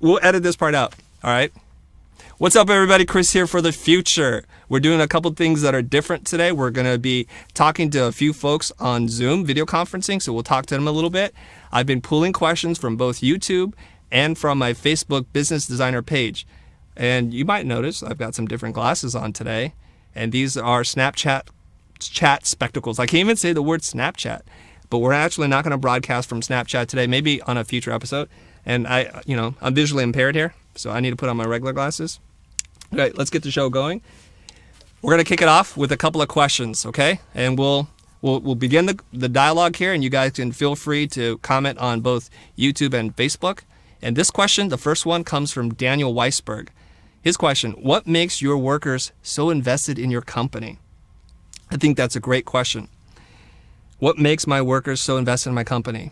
we'll edit this part out. All right. What's up, everybody? Chris here for the Future. We're doing a couple things that are different today. We're going to be talking to a few folks on Zoom video conferencing, so we'll talk to them a little bit. I've been pulling questions from both YouTube and from my Facebook business designer page. And you might notice I've got some different glasses on today. And these are Snapchat chat spectacles. I can't even say the word Snapchat, but we're actually not going to broadcast from Snapchat today, maybe on a future episode. And I'm visually impaired here, so I need to put on my regular glasses. All right, let's get the show going. We're going to kick it off with a couple of questions, okay? And we'll begin the dialogue here, and you guys can feel free to comment on both YouTube and Facebook. And this question, the first one, comes from Daniel Weisberg. His question: what makes your workers so invested in your company? I think that's a great question. What makes my workers so invested in my company?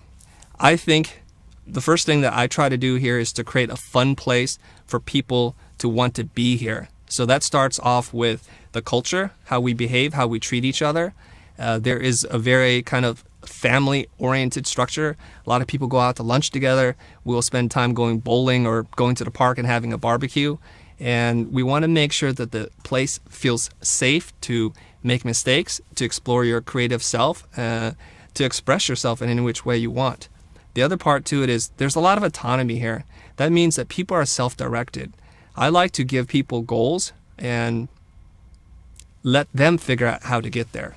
I think the first thing that I try to do here is to create a fun place for people to want to be here. So that starts off with the culture, how we behave, how we treat each other. There is a very kind of family-oriented structure. A lot of people go out to lunch together. We'll spend time going bowling or going to the park and having a barbecue. And we want to make sure that the place feels safe to make mistakes, to explore your creative self, to express yourself in any which way you want. The other part to it is there's a lot of autonomy here. That means that people are self-directed. I like to give people goals and let them figure out how to get there.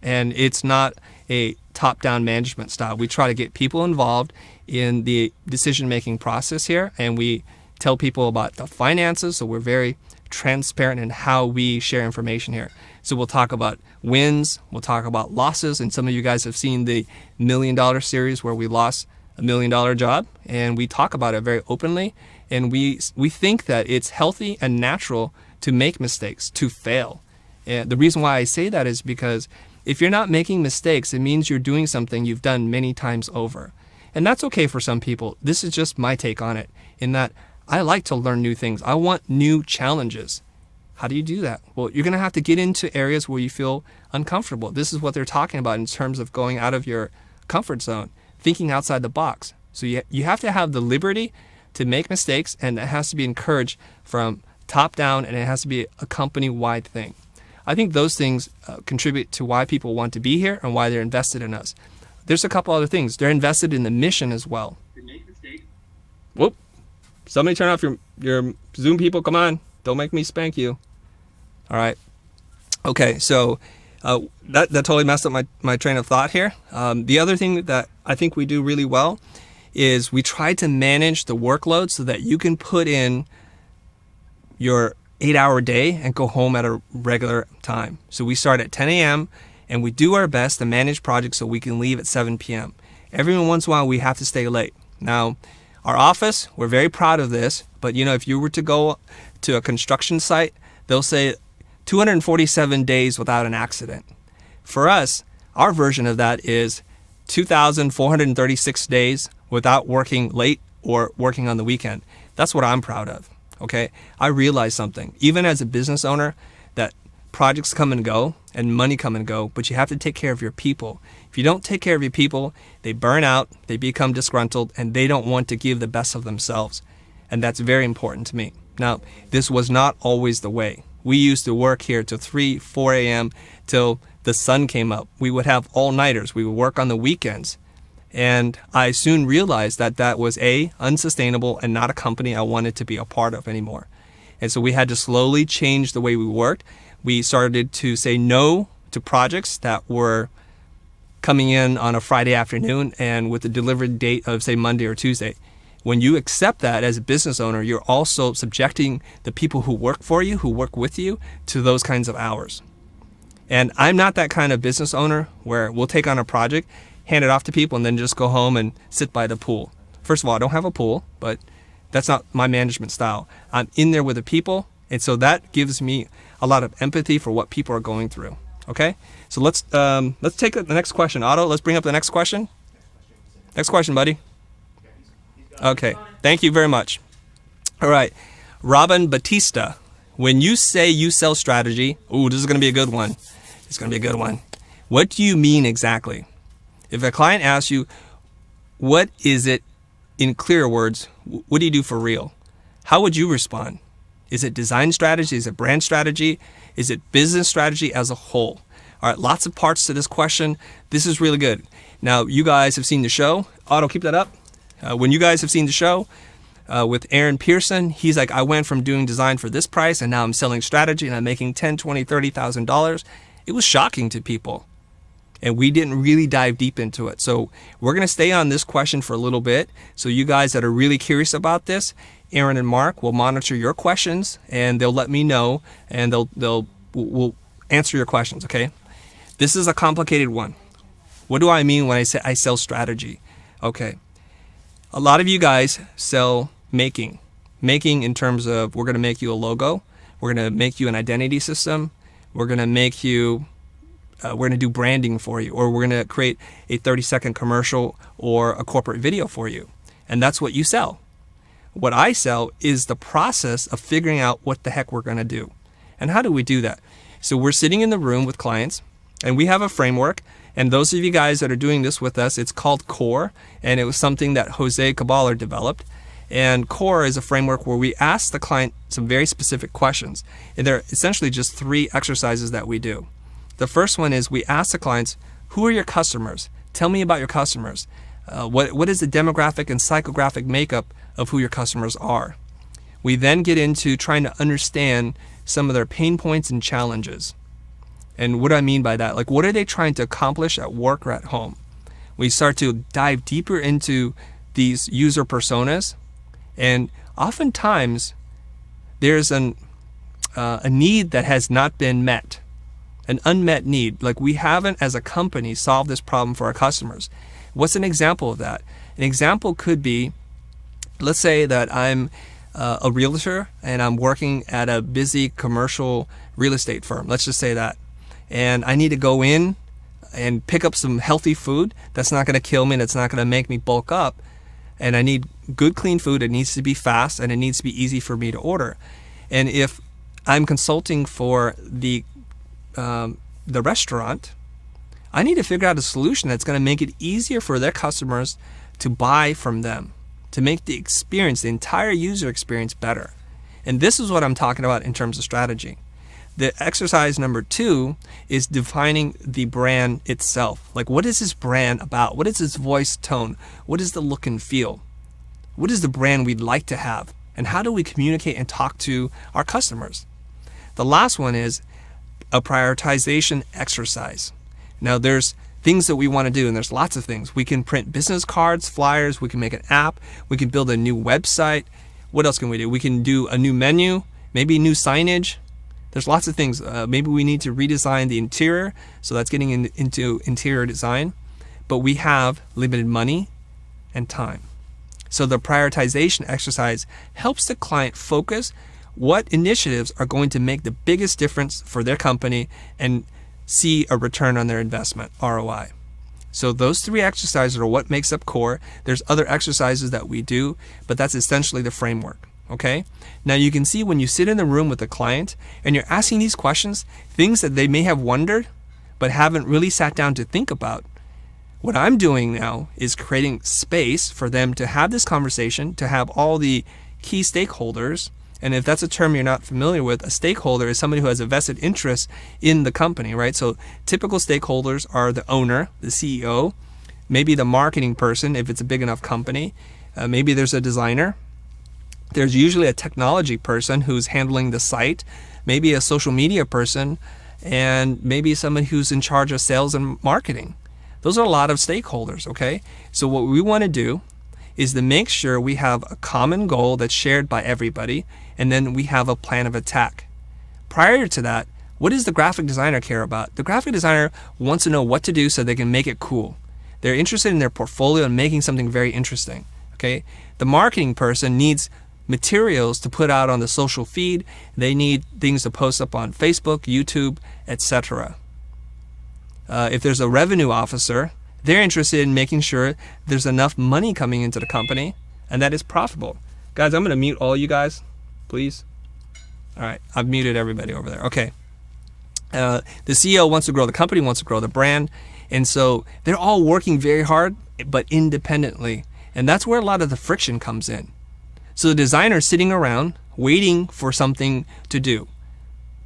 And it's not a top-down management style. We try to get people involved in the decision-making process here, and we tell people about the finances, so we're very transparent in how we share information here. So we'll talk about wins, we'll talk about losses, and some of you guys have seen the $1 Million series where we lost a $1 million job, and we talk about it very openly, and we think that it's healthy and natural to make mistakes, to fail. And the reason why I say that is because if you're not making mistakes, it means you're doing something you've done many times over. And that's okay for some people. This is just my take on it, in that I like to learn new things. I want new challenges. How do you do that? Well, you're going to have to get into areas where you feel uncomfortable. This is what they're talking about in terms of going out of your comfort zone, thinking outside the box. So you have to have the liberty to make mistakes, and it has to be encouraged from top down, and it has to be a company-wide thing. I think those things contribute to why people want to be here and why they're invested in us. There's a couple other things. They're invested in the mission as well. Whoop. Somebody turn off your Zoom, people. Come on. Don't make me spank you. All right. Okay, so that totally messed up my train of thought here. The other thing that I think we do really well is we try to manage the workload so that you can put in your 8-hour day and go home at a regular time. So we start at 10 a.m. and we do our best to manage projects so we can leave at 7 p.m. Every once in a while, we have to stay late. Now, our office, we're very proud of this, but if you were to go to a construction site, they'll say 247 days without an accident. For us, our version of that is 2,436 days without working late or working on the weekend. That's what I'm proud of, okay? I realize something, even as a business owner, that projects come and go and money come and go, but you have to take care of your people. If you don't take care of your people, they burn out, they become disgruntled, and they don't want to give the best of themselves. And that's very important to me. Now, this was not always the way. We used to work here till 3, 4 a.m. till the sun came up. We would have all-nighters. We would work on the weekends. And I soon realized that that was unsustainable and not a company I wanted to be a part of anymore. And so we had to slowly change the way we worked. We started to say no to projects that were coming in on a Friday afternoon and with a delivery date of, say, Monday or Tuesday. When you accept that as a business owner, you're also subjecting the people who work for you, who work with you, to those kinds of hours. And I'm not that kind of business owner where we'll take on a project, hand it off to people, and then just go home and sit by the pool. First of all, I don't have a pool, but that's not my management style. I'm in there with the people, and so that gives me a lot of empathy for what people are going through. Okay, so let's take the next question. Otto, let's bring up the next question. Next question, buddy. Okay, thank you very much. All right, Robin Batista. When you say you sell strategy, this is going to be a good one. It's going to be a good one. What do you mean exactly? If a client asks you, what is it in clearer words, what do you do for real? How would you respond? Is it design strategy? Is it brand strategy? Is it business strategy as a whole? All right, lots of parts to this question. This is really good. Now, you guys have seen the show. Otto, keep that up. When you guys have seen the show with Aaron Pearson, he's like, I went from doing design for this price and now I'm selling strategy and I'm making $10,000, $20,000, $30,000. It was shocking to people. And we didn't really dive deep into it. So we're going to stay on this question for a little bit. So you guys that are really curious about this, Aaron and Mark will monitor your questions and they'll let me know and we'll answer your questions, okay? This is a complicated one. What do I mean when I say I sell strategy? Okay. A lot of you guys sell making. Making in terms of we're going to make you a logo. We're going to make you an identity system. We're going to make you we're going to do branding for you, or we're going to create a 30-second commercial or a corporate video for you. And that's what you sell. What I sell is the process of figuring out what the heck we're going to do. And how do we do that? So we're sitting in the room with clients, and we have a framework. And those of you guys that are doing this with us, it's called CORE, and it was something that Jose Caballer developed. And CORE is a framework where we ask the client some very specific questions. And they're essentially just 3 exercises that we do. The first one is we ask the clients, who are your customers? Tell me about your customers. What is the demographic and psychographic makeup of who your customers are? We then get into trying to understand some of their pain points and challenges. And what do I mean by that? Like, what are they trying to accomplish at work or at home? We start to dive deeper into these user personas. And oftentimes, there's a need that has not been met. An unmet need. Like, we haven't, as a company, solved this problem for our customers. What's an example of that? An example could be, let's say that I'm a realtor and I'm working at a busy commercial real estate firm. Let's just say that. And I need to go in and pick up some healthy food that's not going to kill me and it's not going to make me bulk up. And I need good, clean food. It needs to be fast and it needs to be easy for me to order. And if I'm consulting for the restaurant, I need to figure out a solution that's going to make it easier for their customers to buy from them, to make the experience, the entire user experience better. And this is what I'm talking about in terms of strategy. The exercise number 2 is defining the brand itself. Like, what is this brand about? What is its voice tone? What is the look and feel? What is the brand we'd like to have? And how do we communicate and talk to our customers? The last one is a prioritization exercise. Now, there's things that we want to do, and there's lots of things. We can print business cards, flyers, we can make an app, we can build a new website. What else can we do? We can do a new menu, maybe new signage. There's lots of things. Maybe we need to redesign the interior, so that's getting into interior design. But we have limited money and time. So the prioritization exercise helps the client focus what initiatives are going to make the biggest difference for their company and see a return on their investment, ROI. So those 3 exercises are what makes up CORE. There's other exercises that we do, but that's essentially the framework. Okay? Now you can see when you sit in the room with a client and you're asking these questions, things that they may have wondered but haven't really sat down to think about. What I'm doing now is creating space for them to have this conversation, to have all the key stakeholders. And if that's a term you're not familiar with, a stakeholder is somebody who has a vested interest in the company, right? So typical stakeholders are the owner, the CEO, maybe the marketing person if it's a big enough company. Maybe there's a designer. There's usually a technology person who's handling the site, maybe a social media person, and maybe someone who's in charge of sales and marketing. Those are a lot of stakeholders, okay? So what we want to do is to make sure we have a common goal that's shared by everybody, and then we have a plan of attack. Prior to that, what does the graphic designer care about? The graphic designer wants to know what to do so they can make it cool. They're interested in their portfolio and making something very interesting, okay? The marketing person needs materials to put out on the social feed. They need things to post up on Facebook, YouTube, etc. If there's a revenue officer, they're interested in making sure there's enough money coming into the company and that it's profitable. Guys, I'm going to mute all you guys, please. All right, I've muted everybody over there. Okay. The CEO wants to grow the company, wants to grow the brand. And so they're all working very hard, but independently. And that's where a lot of the friction comes in. So the designer is sitting around waiting for something to do.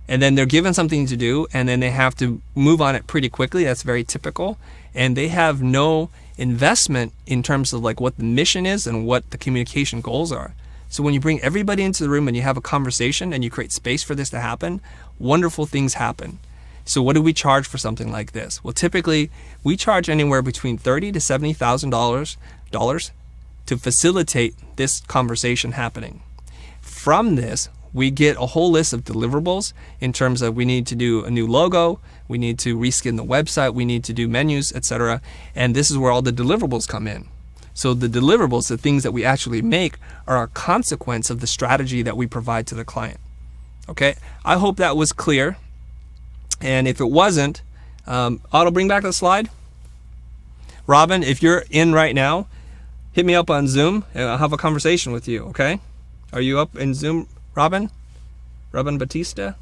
And then they're given something to do, and then they have to move on it pretty quickly. That's very typical. And they have no investment in terms of like what the mission is and what the communication goals are. So when you bring everybody into the room and you have a conversation and you create space for this to happen, wonderful things happen. So what do we charge for something like this? Well, typically we charge anywhere between $30,000 to $70,000 to facilitate this conversation happening. From this, we get a whole list of deliverables in terms of we need to do a new logo, we need to reskin the website, we need to do menus, etc. And this is where all the deliverables come in. So the deliverables, the things that we actually make, are a consequence of the strategy that we provide to the client. Okay, I hope that was clear. And if it wasn't, Otto, bring back the slide. Robin, if you're in right now, hit me up on Zoom and I'll have a conversation with you, okay? Are you up in Zoom, Robin? Robin Batista?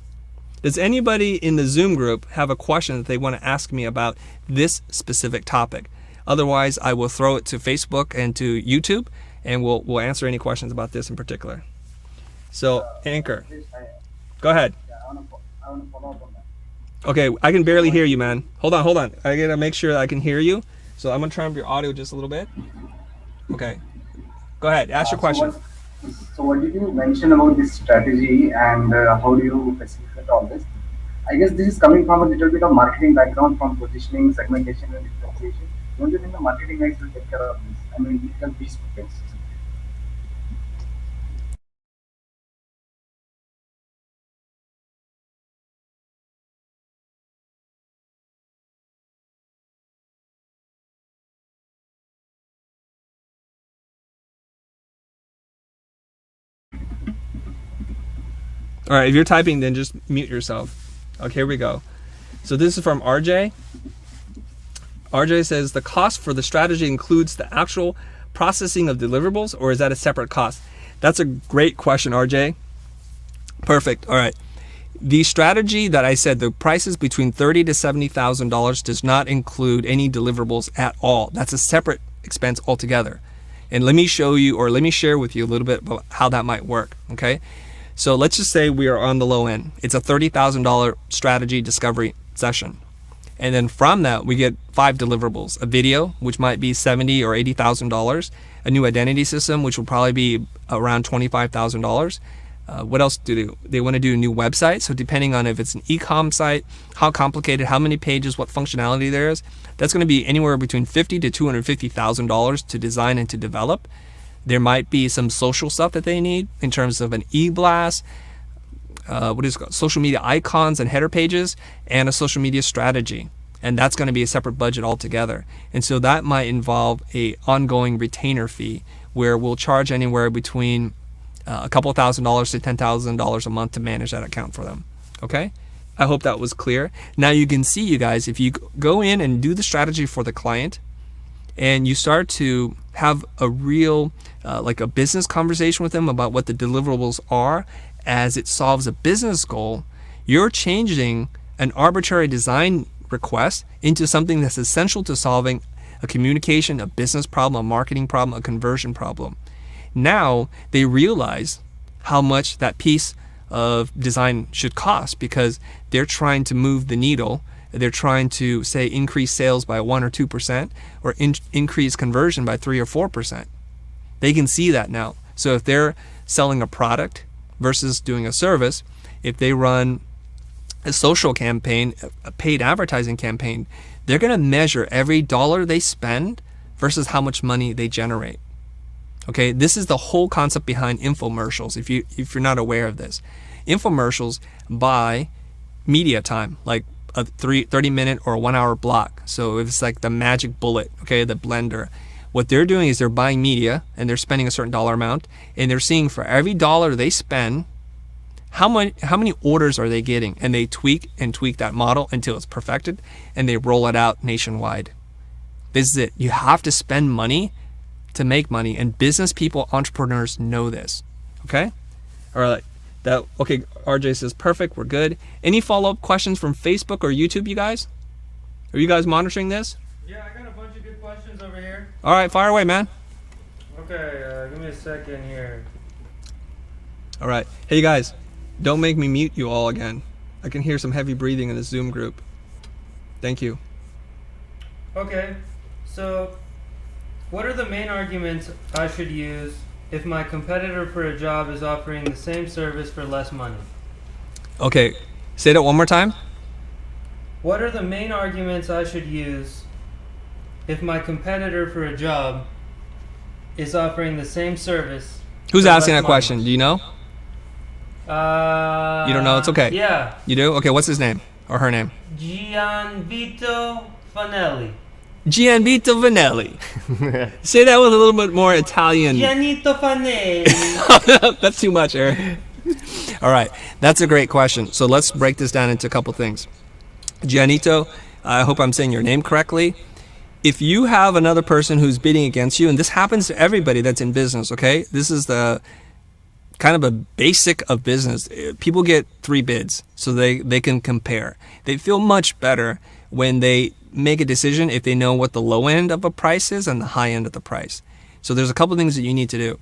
Does anybody in the Zoom group have a question that they want to ask me about this specific topic? Otherwise, I will throw it to Facebook and to YouTube, and we'll answer any questions about this in particular. So, Anchor, go ahead. I want to follow up on that. Okay, I can barely hear you, man. Hold on. I gotta make sure that I can hear you. So I'm gonna turn up your audio just a little bit. Okay, go ahead. Ask your question. So what did you mention about this strategy and how do you facilitate all this? I guess this is coming from a little bit of marketing background from positioning, segmentation, and differentiation. Don't you think the marketing guys will take care of this? I mean, we can these things. All right, if you're typing, then just mute yourself. Okay, here we go. So this is from RJ. RJ says, the cost for the strategy includes the actual processing of deliverables, or is that a separate cost? That's a great question, RJ. Perfect. All right. The strategy that I said, the price is between $30,000 to $70,000, does not include any deliverables at all. That's a separate expense altogether. And let me show you, or let me share with you a little bit about how that might work, okay? So let's just say we are on the low end. It's a $30,000 strategy discovery session. And then from that, we get 5 deliverables. A video, which might be $70,000 or $80,000. A new identity system, which will probably be around $25,000. What else do they want to do? A new website. So depending on if it's an e-com site, how complicated, how many pages, what functionality there is, that's going to be anywhere between $50,000 to $250,000 to design and to develop. There might be some social stuff that they need in terms of an e-blast, social media icons and header pages, and a social media strategy. And that's going to be a separate budget altogether. And so that might involve a ongoing retainer fee where we'll charge anywhere between a couple $1,000s to $10,000 a month to manage that account for them. Okay? I hope that was clear. Now you can see, you guys, if you go in and do the strategy for the client and you start to have a real, like a business conversation with them about what the deliverables are as it solves a business goal, you're changing an arbitrary design request into something that's essential to solving a communication, a business problem, a marketing problem, a conversion problem. Now they realize how much that piece of design should cost because they're trying to move the needle. They're trying to, say, increase sales by 1 or 2% or increase conversion by 3 or 4%. They can see that now. So if they're selling a product versus doing a service, if they run a social campaign, a paid advertising campaign, they're going to measure every dollar they spend versus how much money they generate. Okay, this is the whole concept behind infomercials. If you're not aware of this, infomercials buy media time, like a 30-minute or a 1-hour block. So it's like the magic bullet, okay, the blender. What they're doing is they're buying media and they're spending a certain dollar amount, and they're seeing for every dollar they spend, how many orders are they getting, and they tweak that model until it's perfected, and they roll it out nationwide. This is it. You have to spend money to make money, and business people, entrepreneurs know this. Okay? All right. Okay, RJ says perfect, we're good. Any follow-up questions from Facebook or YouTube, you guys? Are you guys monitoring this? Yeah, I got a bunch of good questions over here. All right, fire away, man. Okay, give me a second here. All right. Hey, guys, don't make me mute you all again. I can hear some heavy breathing in the Zoom group. Thank you. Okay, so what are the main arguments I should use if my competitor for a job is offering the same service for less money? Okay, say that one more time. What are the main arguments I should use if my competitor for a job is offering the same service? Who's for asking less that question? money? Do you know? You don't know? It's okay. Yeah. You do? Okay, what's his name? Or her name? Gianvito Fanelli. Gianvito Vanelli. Say that with a little bit more Italian. Gianito Fanelli. That's too much, Eric. All right, that's a great question. So let's break this down into a couple things. Gianito, I hope I'm saying your name correctly. If you have another person who's bidding against you, and this happens to everybody that's in business, okay? This is the kind of a basic of business. People get 3 bids so they can compare. They feel much better when they make a decision if they know what the low end of a price is and the high end of the price. So there's a couple things that you need to do.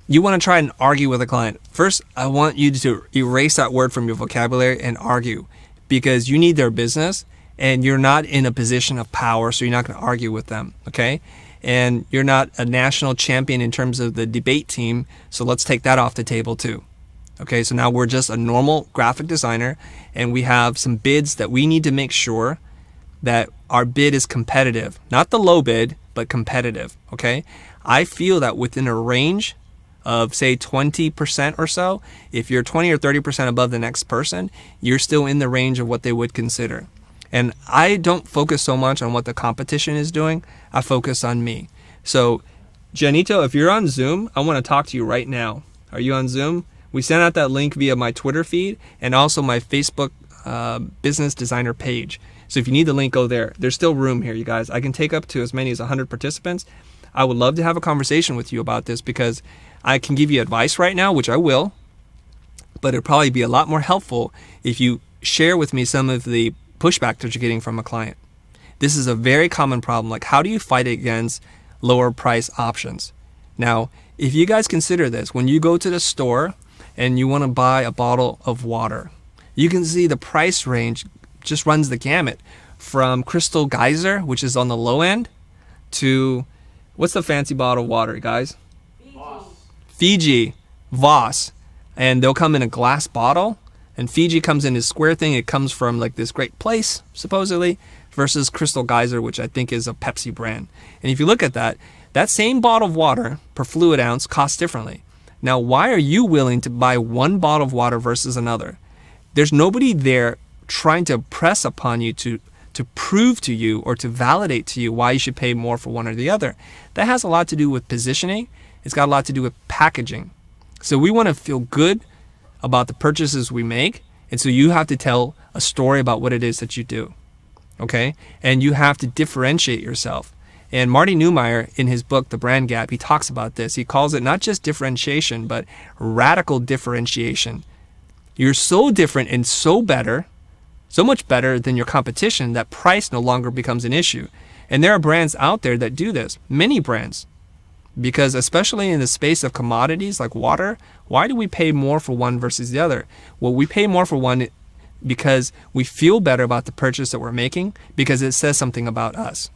You want to try and argue with a client. First, I want you to erase that word from your vocabulary and argue, because you need their business and you're not in a position of power, so you're not going to argue with them, okay? And you're not a national champion in terms of the debate team, so let's take that off the table too. Okay, so now we're just a normal graphic designer and we have some bids that we need to make sure that our bid is competitive. Not the low bid, but competitive, okay? I feel that within a range of say 20% or so, if you're 20 or 30% above the next person, you're still in the range of what they would consider. And I don't focus so much on what the competition is doing. I focus on me. So, Gianito, if you're on Zoom, I want to talk to you right now. Are you on Zoom? We sent out that link via my Twitter feed and also my Facebook business designer page. So if you need the link, go there. There's still room here, you guys. I can take up to as many as 100 participants. I would love to have a conversation with you about this because I can give you advice right now, which I will, but it'd probably be a lot more helpful if you share with me some of the pushback that you're getting from a client. This is a very common problem. Like, how do you fight against lower price options? Now, if you guys consider this, when you go to the store and you want to buy a bottle of water, you can see the price range just runs the gamut from Crystal Geyser, which is on the low end, to what's the fancy bottle of water, guys? Fiji, Voss, and they'll come in a glass bottle, and Fiji comes in this square thing. It comes from like this great place, supposedly, versus Crystal Geyser, which I think is a Pepsi brand. And if you look at that, that same bottle of water per fluid ounce costs differently. Now, why are you willing to buy one bottle of water versus another? There's nobody there trying to press upon you to prove to you or to validate to you why you should pay more for one or the other. That has a lot to do with positioning. It's got a lot to do with packaging. So we want to feel good about the purchases we make. And so you have to tell a story about what it is that you do. Okay? And you have to differentiate yourself. And Marty Neumeier, in his book, The Brand Gap, he talks about this. He calls it not just differentiation, but radical differentiation. You're so different and so much better than your competition that price no longer becomes an issue. And there are brands out there that do this, many brands. Because especially in the space of commodities like water, why do we pay more for one versus the other? Well, we pay more for one because we feel better about the purchase that we're making because it says something about us.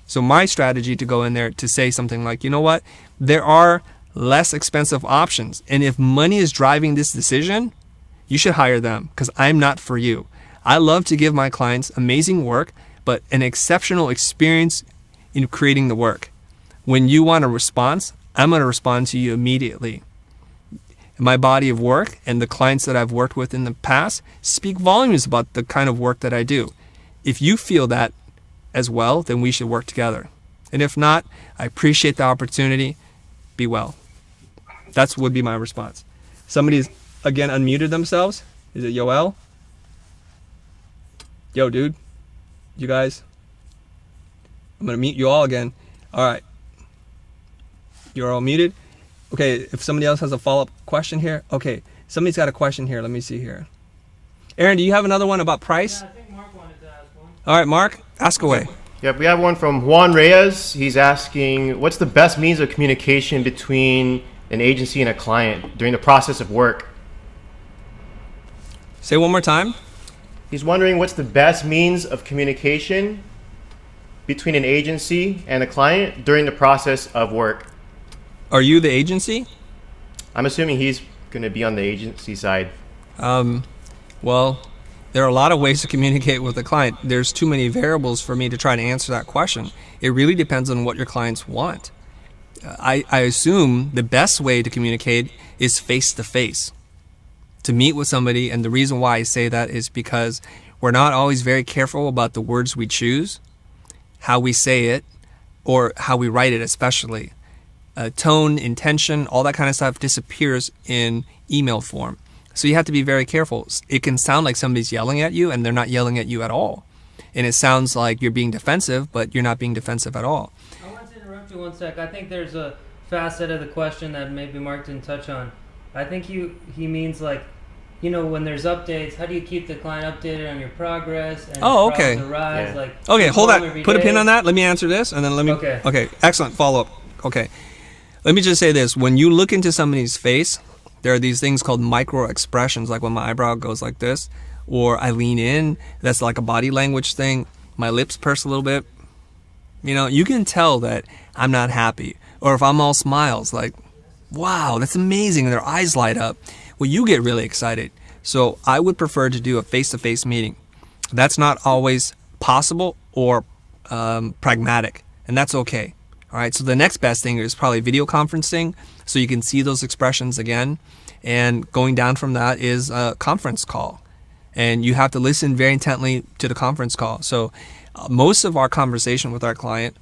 So my strategy to go in there to say something like, you know what, there are less expensive options. And if money is driving this decision, you should hire them because I'm not for you. I love to give my clients amazing work, but an exceptional experience in creating the work. When you want a response, I'm going to respond to you immediately. My body of work and the clients that I've worked with in the past speak volumes about the kind of work that I do. If you feel that as well, then we should work together. And if not, I appreciate the opportunity. Be well. That would be my response. Somebody's, again, unmuted themselves. Is it Yoel? Yo, dude. You guys. I'm going to mute you all again. All right. You're all muted. Okay, if somebody else has a follow-up question here. Okay, somebody's got a question here. Let me see here. Aaron, do you have another one about price? Yeah, I think Mark wanted to ask one. All right, Mark, ask away. Yep, we have one from Juan Reyes. He's asking, what's the best means of communication between an agency and a client during the process of work? Say one more time. He's wondering what's the best means of communication between an agency and a client during the process of work. Are you the agency? I'm assuming he's going to be on the agency side. Well, there are a lot of ways to communicate with a client. There's too many variables for me to try to answer that question. It really depends on what your clients want. I assume the best way to communicate is face-to-face, to meet with somebody. And the reason why I say that is because we're not always very careful about the words we choose, how we say it, or how we write it especially. Tone, intention, all that kind of stuff disappears in email form. So you have to be very careful. It can sound like somebody's yelling at you and they're not yelling at you at all. And it sounds like you're being defensive, but you're not being defensive at all. I want to interrupt you one sec. I think there's a facet of the question that maybe Mark didn't touch on. I think he means like, when there's updates, how do you keep the client updated on your progress? And okay. Rise, Yeah. like, Okay, hold every that. Put a day? pin on that. Let me answer this, and then let me. Okay, excellent follow-up. Okay, let me just say this. When you look into somebody's face, there are these things called micro expressions, like when my eyebrow goes like this, or I lean in. That's like a body language thing. My lips purse a little bit. You can tell that I'm not happy. Or if I'm all smiles, like, wow, that's amazing, and their eyes light up. Well, you get really excited. So I would prefer to do a face-to-face meeting. That's not always possible or pragmatic, and that's okay. All right, so the next best thing is probably video conferencing, so you can see those expressions again. And going down from that is a conference call. And you have to listen very intently to the conference call. So most of our conversation with our client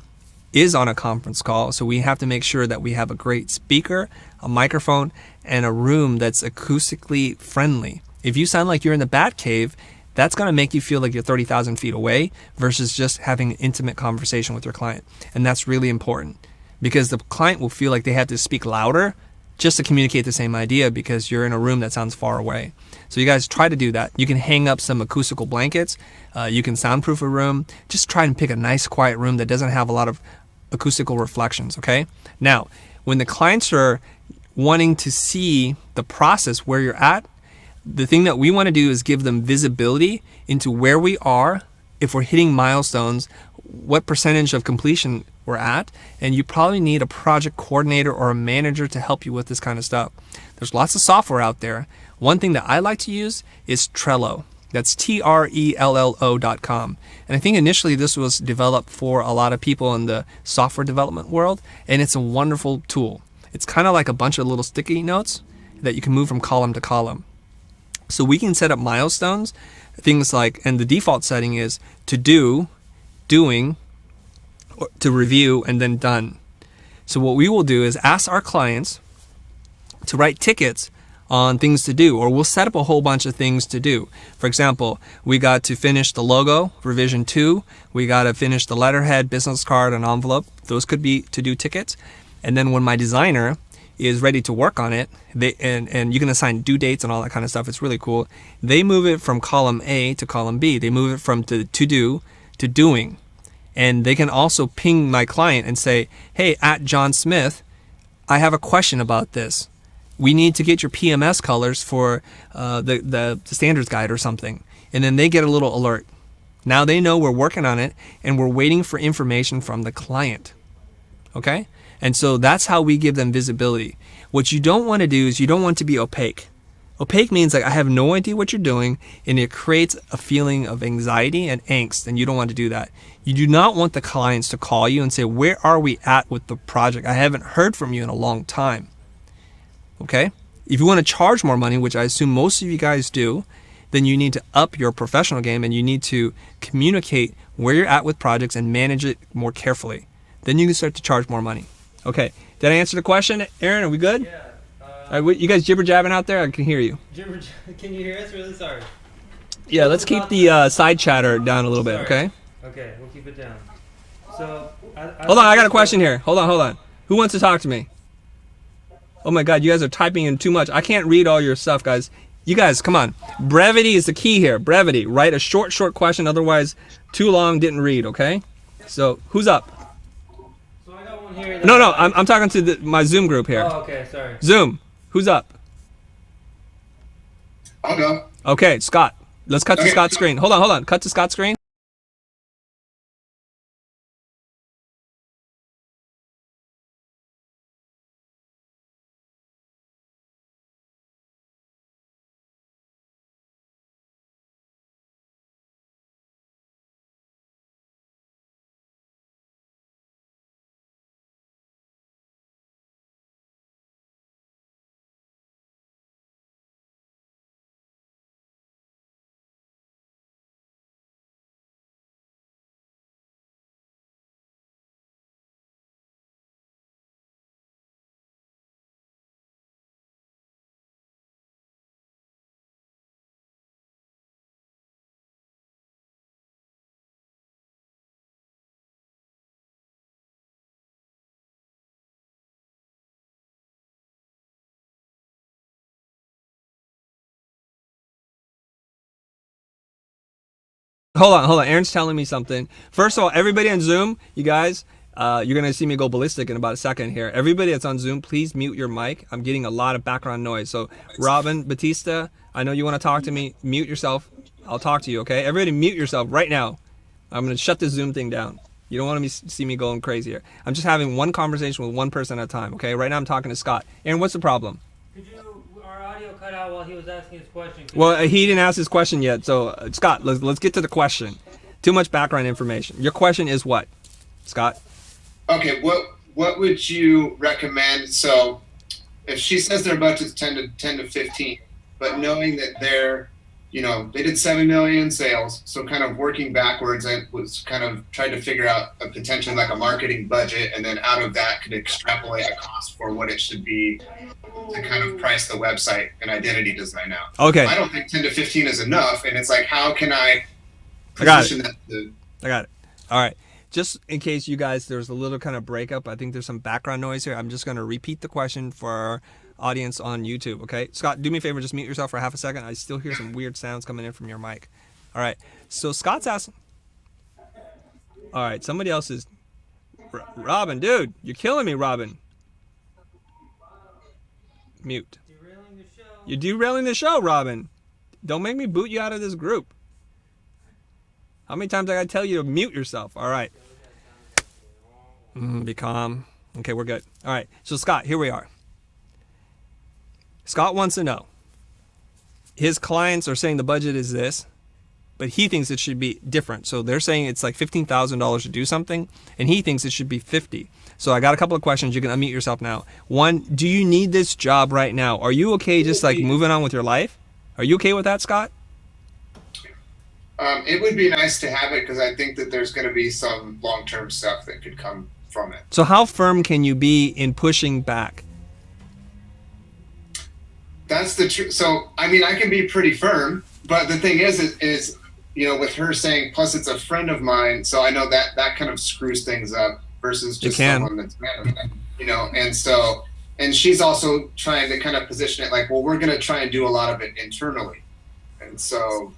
is on a conference call, so we have to make sure that we have a great speaker, a microphone, and a room that's acoustically friendly. If you sound like you're in the bat cave, that's going to make you feel like you're 30,000 feet away versus just having an intimate conversation with your client. And that's really important because the client will feel like they have to speak louder just to communicate the same idea because you're in a room that sounds far away. So you guys try to do that. You can hang up some acoustical blankets. You can soundproof a room. Just try and pick a nice quiet room that doesn't have a lot of acoustical reflections, okay? Now, when the clients are wanting to see the process where you're at, the thing that we want to do is give them visibility into where we are, if we're hitting milestones, what percentage of completion we're at, and you probably need a project coordinator or a manager to help you with this kind of stuff. There's lots of software out there. One thing that I like to use is Trello. That's Trello.com. And I think initially this was developed for a lot of people in the software development world, and it's a wonderful tool. It's kind of like a bunch of little sticky notes that you can move from column to column. So we can set up milestones, things like, and the default setting is to do, doing, or to review, and then done. So what we will do is ask our clients to write tickets on things to do, or we'll set up a whole bunch of things to do. For example, we got to finish the logo, revision 2. We got to finish the letterhead, business card, and envelope. Those could be to-do tickets. And then when my designer is ready to work on it, and you can assign due dates and all that kind of stuff. It's really cool. They move it from column A to column B. They move it from to-do to doing. And they can also ping my client and say, hey, at John Smith, I have a question about this. We need to get your PMS colors for the standards guide or something. And then they get a little alert. Now they know we're working on it and we're waiting for information from the client. Okay? And so that's how we give them visibility. What you don't want to do is you don't want to be opaque. Opaque means like I have no idea what you're doing, and it creates a feeling of anxiety and angst, and you don't want to do that. You do not want the clients to call you and say, where are we at with the project? I haven't heard from you in a long time. Okay? If you want to charge more money, which I assume most of you guys do, then you need to up your professional game and you need to communicate where you're at with projects and manage it more carefully. Then you can start to charge more money. Okay, did I answer the question, Aaron? Are we good? Yeah. You guys jibber jabbing out there? I can hear you. Can you hear us? Really sorry. Yeah, let's keep the side chatter down a little bit, okay? Okay, we'll keep it down. So, Hold on, I got a question here. Hold on. Who wants to talk to me? Oh my God, you guys are typing in too much. I can't read all your stuff, guys. You guys, come on. Brevity is the key here. Brevity. Write a short question. Otherwise, too long, didn't read, okay? So who's up? So I got one here. No, I'm talking to my Zoom group here. Oh, okay, sorry. Zoom, who's up? I'll go. Okay, Scott. Let's cut to Okay. Scott's screen. Hold on. Cut to Scott's screen. Hold on. Aaron's telling me something. First of all, everybody on Zoom, you guys, you're going to see me go ballistic in about a second here. Everybody that's on Zoom, please mute your mic. I'm getting a lot of background noise. So, Robin, Batista, I know you want to talk to me. Mute yourself. I'll talk to you, okay? Everybody mute yourself right now. I'm going to shut this Zoom thing down. You don't want to see me going crazy here. I'm just having one conversation with one person at a time, okay? Right now I'm talking to Scott. Aaron, what's the problem? Our audio cut out while he was asking his question. Well, he didn't ask his question yet. So, Scott, let's get to the question. Too much background information. Your question is what, Scott? Okay, what would you recommend? So, if she says their budget's 10 to 15, but knowing that they did 7 million sales, so kind of working backwards, I was kind of trying to figure out a potentially like a marketing budget, and then out of that could extrapolate a cost for what it should be to kind of price the website and identity design out. Okay. I don't think 10 to 15 is enough, and it's like, how can I got it. position that to I got it. All right. Just in case you guys, there's a little kind of breakup. I think there's some background noise here. I'm just going to repeat the question for our audience on YouTube, okay? Scott, do me a favor, just mute yourself for half a second. I still hear some weird sounds coming in from your mic. All right. So Scott's asking. All right. Somebody else is. Robin, dude, you're killing me, Robin. Mute. Derailing the show. You're derailing the show, Robin. Don't make me boot you out of this group. How many times I gotta tell you to mute yourself? All right. Be calm. Okay, we're good. All right. So Scott, here we are. Scott wants to know. His clients are saying the budget is this, but he thinks it should be different. So they're saying it's like $15,000 to do something, and he thinks it should be 50. So I got a couple of questions. You can unmute yourself now. One, do you need this job right now? Are you okay just like moving on with your life? Are you okay with that, Scott? It would be nice to have it because I think that there's going to be some long-term stuff that could come from it. So how firm can you be in pushing back? That's the truth. So, I mean, I can be pretty firm, but the thing is, with her saying, plus it's a friend of mine, so I know that kind of screws things up versus just someone that's random, and she's also trying to kind of position it like, well, we're going to try and do a lot of it internally. And so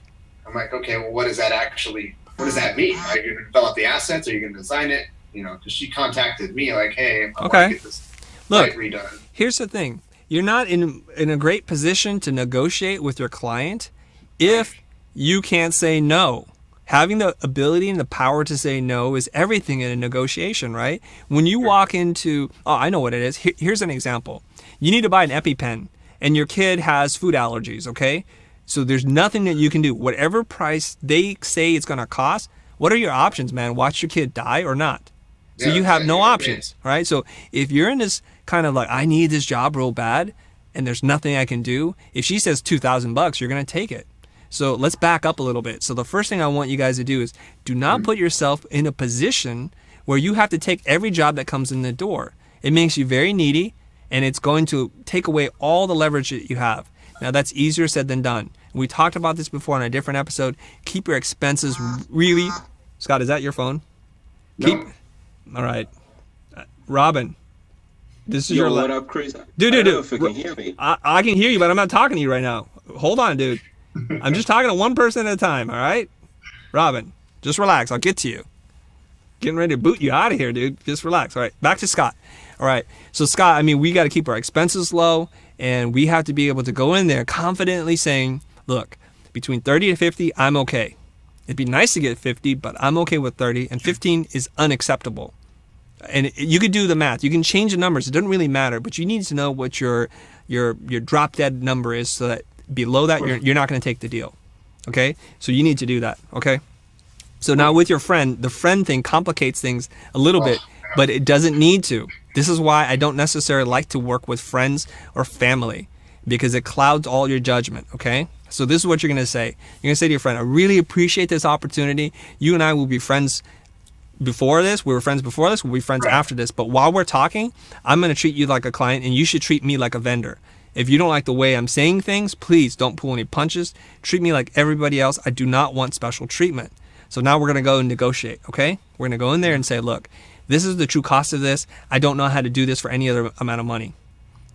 I'm like, okay, well, what does that mean? Are you going to develop the assets? Are you going to design it? Because she contacted me like, hey, I want to get this site redone. Here's the thing. You're not in a great position to negotiate with your client if you can't say no. Having the ability and the power to say no is everything in a negotiation, right? When you walk into, I know what it is. Here's an example. You need to buy an EpiPen and your kid has food allergies, okay? So there's nothing that you can do. Whatever price they say it's going to cost, what are your options, man? Watch your kid die or not? So you have no options, right? So if you're in this kind of like, I need this job real bad and there's nothing I can do, if she says $2,000, you're going to take it. So let's back up a little bit. So the first thing I want you guys to do is do not put yourself in a position where you have to take every job that comes in the door. It makes you very needy and it's going to take away all the leverage that you have. Now that's easier said than done. We talked about this before on a different episode. Keep your expenses really... Scott, is that your phone? No. All right. Robin, this is your... What up, Chris? Dude. I don't know if you can hear me. I can hear you, but I'm not talking to you right now. Hold on, dude. I'm just talking to one person at a time, all right? Robin, just relax. I'll get to you. getting ready to boot you out of here, dude. Just relax. All right, back to Scott. All right, so Scott, I mean, we got to keep our expenses low, and we have to be able to go in there confidently saying, look, between 30 to 50, I'm okay. It'd be nice to get 50, but I'm okay with 30, and 15 is unacceptable. And you could do the math. You can change the numbers. It doesn't really matter, but you need to know what your drop dead number is, so that below that you're not going to take the deal. Okay? So you need to do that. Okay? So now with your friend, the friend thing complicates things a little bit, but it doesn't need to. This is why I don't necessarily like to work with friends or family, because it clouds all your judgment. Okay? So this is what you're going to say. You're going to say to your friend, I really appreciate this opportunity. You and I will be friends before this. We were friends before this. We'll be friends after this. But while we're talking, I'm going to treat you like a client, and you should treat me like a vendor. If you don't like the way I'm saying things, please don't pull any punches. Treat me like everybody else. I do not want special treatment. So now we're going to go and negotiate, okay? We're going to go in there and say, look, this is the true cost of this. I don't know how to do this for any other amount of money.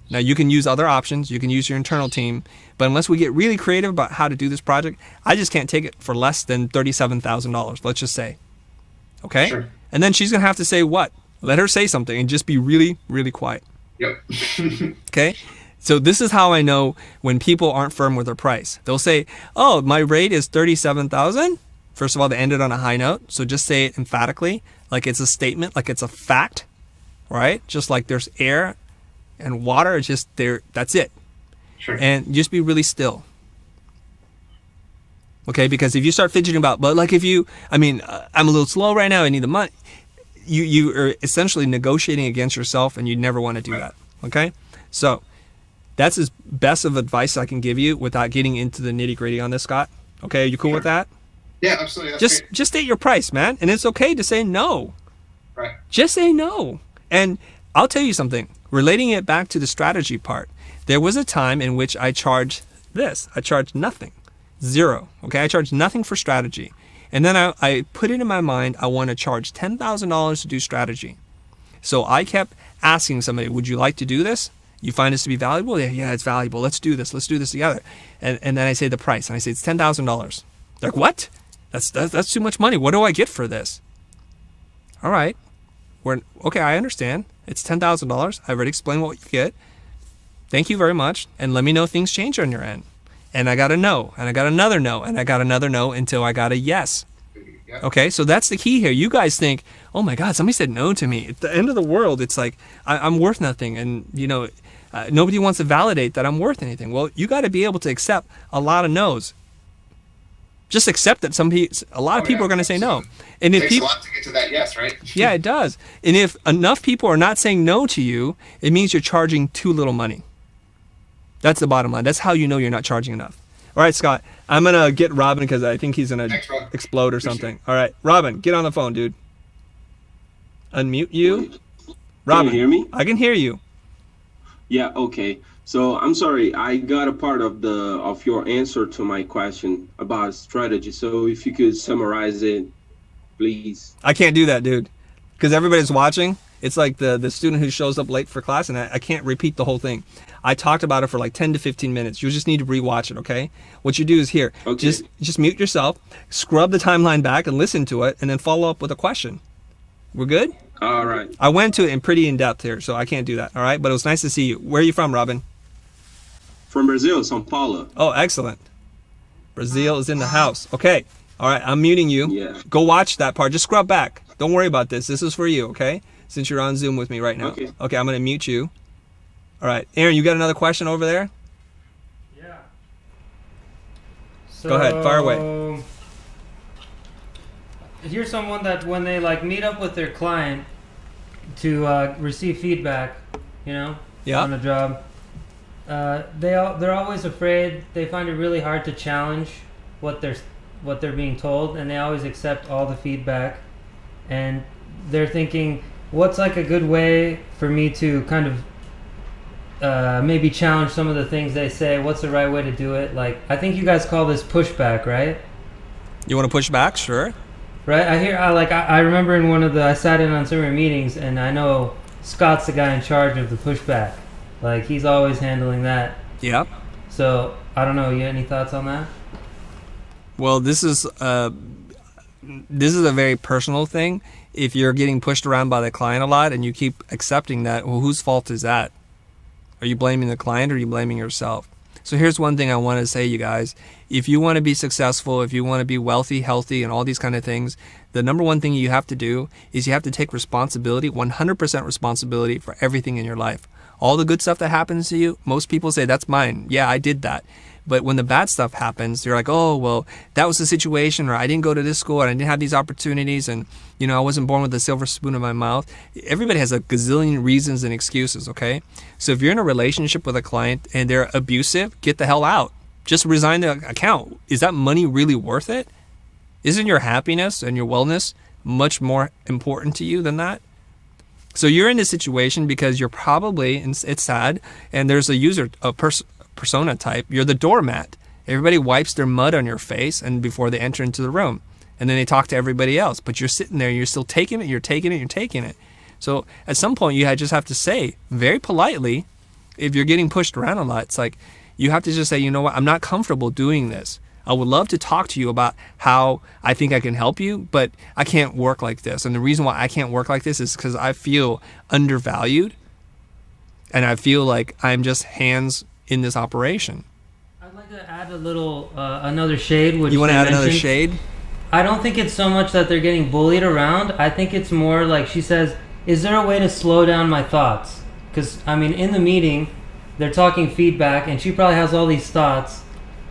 Now, you can use other options. You can use your internal team. But unless we get really creative about how to do this project, I just can't take it for less than $37,000, let's just say. Okay? Sure. And then she's going to have to say what? Let her say something and just be really, really quiet. Yep. Okay? So this is how I know when people aren't firm with their price. They'll say, oh, my rate is $37,000. First of all, they ended on a high note. So just say it emphatically, like it's a statement, like it's a fact, right? Just like there's air and water, it's just there. That's it. Sure. And just be really still. Okay? Because if you start fidgeting about, but like if you, I'm a little slow right now, I need the money. You are essentially negotiating against yourself, and you never want to do that. Okay? So that's as best of advice I can give you without getting into the nitty gritty on this, Scott. Okay? Are you cool with that? Yeah, absolutely. That's great. Just state your price, man. And it's okay to say no. Right. Just say no. And I'll tell you something. Relating it back to the strategy part, there was a time in which I charged this. I charged nothing. Zero. Okay? I charged nothing for strategy. And then I put it in my mind, I want to charge $10,000 to do strategy. So I kept asking somebody, would you like to do this? You find this to be valuable? Yeah, it's valuable. Let's do this. Let's do this together. And then I say the price. And I say, it's $10,000. They're like, what? That's too much money. What do I get for this? All right. Okay, I understand. It's $10,000. I already explained what you get. Thank you very much. And let me know if things change on your end. And I got a no. And I got another no. And I got another no until I got a yes. Yep. Okay, so that's the key here. You guys think, oh my God, somebody said no to me. At the end of the world, it's like, I'm worth nothing. And, nobody wants to validate that I'm worth anything. Well, you got to be able to accept a lot of no's. Just accept that a lot of people are going to say no. And It if takes people, a lot to get to that yes, right? yeah, it does. And if enough people are not saying no to you, it means you're charging too little money. That's the bottom line. That's how you know you're not charging enough. All right, Scott, I'm going to get Robin because I think he's going to Thanks, Rob. explode or something. All right, Robin, get on the phone, dude. Unmute you. Robin, Can you hear me? I can hear you. Yeah, okay. So I'm sorry, I got a part of your answer to my question about strategy. So if you could summarize it, please. I can't do that, dude, because everybody's watching. It's like the student who shows up late for class, and I can't repeat the whole thing. I talked about it for like 10 to 15 minutes. You just need to rewatch it, okay? What you do is here, Okay. just mute yourself, scrub the timeline back and listen to it, and then follow up with a question. We're good? All right. I went to it pretty in depth here, so I can't do that, all right? But it was nice to see you. Where are you from, Robin? From Brazil, São Paulo. Oh, excellent. Brazil is in the house. Okay. All right, I'm muting you. Yeah. Go watch that part. Just scrub back. Don't worry about this. This is for you, okay? Since you're on Zoom with me right now. Okay. Okay, I'm going to mute you. All right. Aaron, you got another question over there? Yeah. Go ahead, fire away. Here's someone that when they meet up with their client to receive feedback, Yeah. on a job, they're always afraid. They find it really hard to challenge what they're being told, and they always accept all the feedback. And they're thinking, what's a good way for me to kind of maybe challenge some of the things they say? What's the right way to do it? I think you guys call this pushback, right? You want to push back? Sure. Right. I remember in I sat in on some of your meetings, and I know Scott's the guy in charge of the pushback. He's always handling that. Yeah. So I don't know. You got any thoughts on that? Well, this is this is a very personal thing. If you're getting pushed around by the client a lot and you keep accepting that, well, whose fault is that? Are you blaming the client or are you blaming yourself? So here's one thing I want to say, you guys. If you want to be successful, if you want to be wealthy, healthy, and all these kind of things, the number one thing you have to do is you have to take responsibility, 100% responsibility for everything in your life. All the good stuff that happens to you, most people say, that's mine. Yeah, I did that. But when the bad stuff happens, you're like, oh, well, that was the situation, or I didn't go to this school, and I didn't have these opportunities, and, you know, I wasn't born with a silver spoon in my mouth. Everybody has a gazillion reasons and excuses, okay? So if you're in a relationship with a client and they're abusive, get the hell out. Just resign the account. Is that money really worth it? Isn't your happiness and your wellness much more important to you than that? So you're in this situation because you're probably, and it's sad, and there's a persona type, you're the doormat. Everybody wipes their mud on your face and before they enter into the room, and then they talk to everybody else, but you're sitting there, you're still taking it, you're taking it, you're taking it. So at some point you just have to say very politely, if you're getting pushed around a lot, it's like you have to just say, you know what, I'm not comfortable doing this. I would love to talk to you about how I think I can help you, but I can't work like this. And the reason why I can't work like this is because I feel undervalued and I feel like I'm just hands in this operation. I'd like to add a little, another shade. Which you want to add another mentioned. shade? I don't think it's so much that they're getting bullied around. I think it's more like she says, is there a way to slow down my thoughts? Because, I mean, in the meeting, they're talking feedback, and she probably has all these thoughts,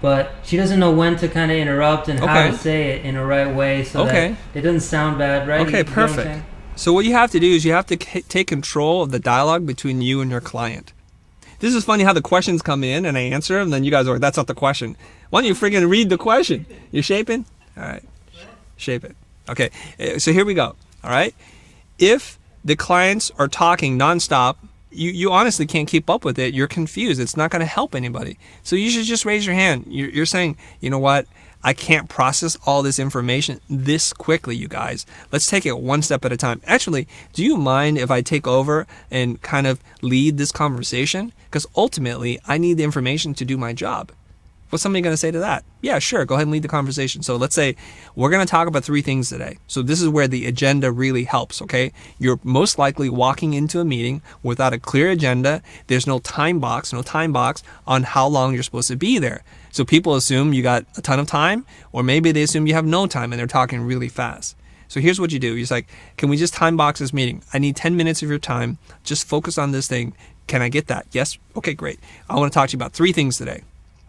but she doesn't know when to kind of interrupt and how to say it in a right way so that it doesn't sound bad, right? Okay, perfect. So what you have to do is you have to take control of the dialogue between you and your client. This is funny how the questions come in and I answer them, and then you guys are like, that's not the question. Why don't you freaking read the question? You shaping? All right. Shape it. Okay, so here we go. All right. If the clients are talking nonstop, you honestly can't keep up with it. You're confused. It's not going to help anybody. So you should just raise your hand. You're saying, you know what? I can't process all this information this quickly, you guys. Let's take it one step at a time. Actually, do you mind if I take over and kind of lead this conversation? Because ultimately, I need the information to do my job. What's somebody going to say to that? Yeah, sure. Go ahead and lead the conversation. So let's say we're going to talk about 3 things today. So this is where the agenda really helps, okay? You're most likely walking into a meeting without a clear agenda. There's no time box on how long you're supposed to be there. So people assume you got a ton of time, or maybe they assume you have no time and they're talking really fast. So here's what you do. You're just like, can we just time box this meeting? I need 10 minutes of your time. Just focus on this thing. Can I get that? Yes? Okay, great. I want to talk to you about 3 things today.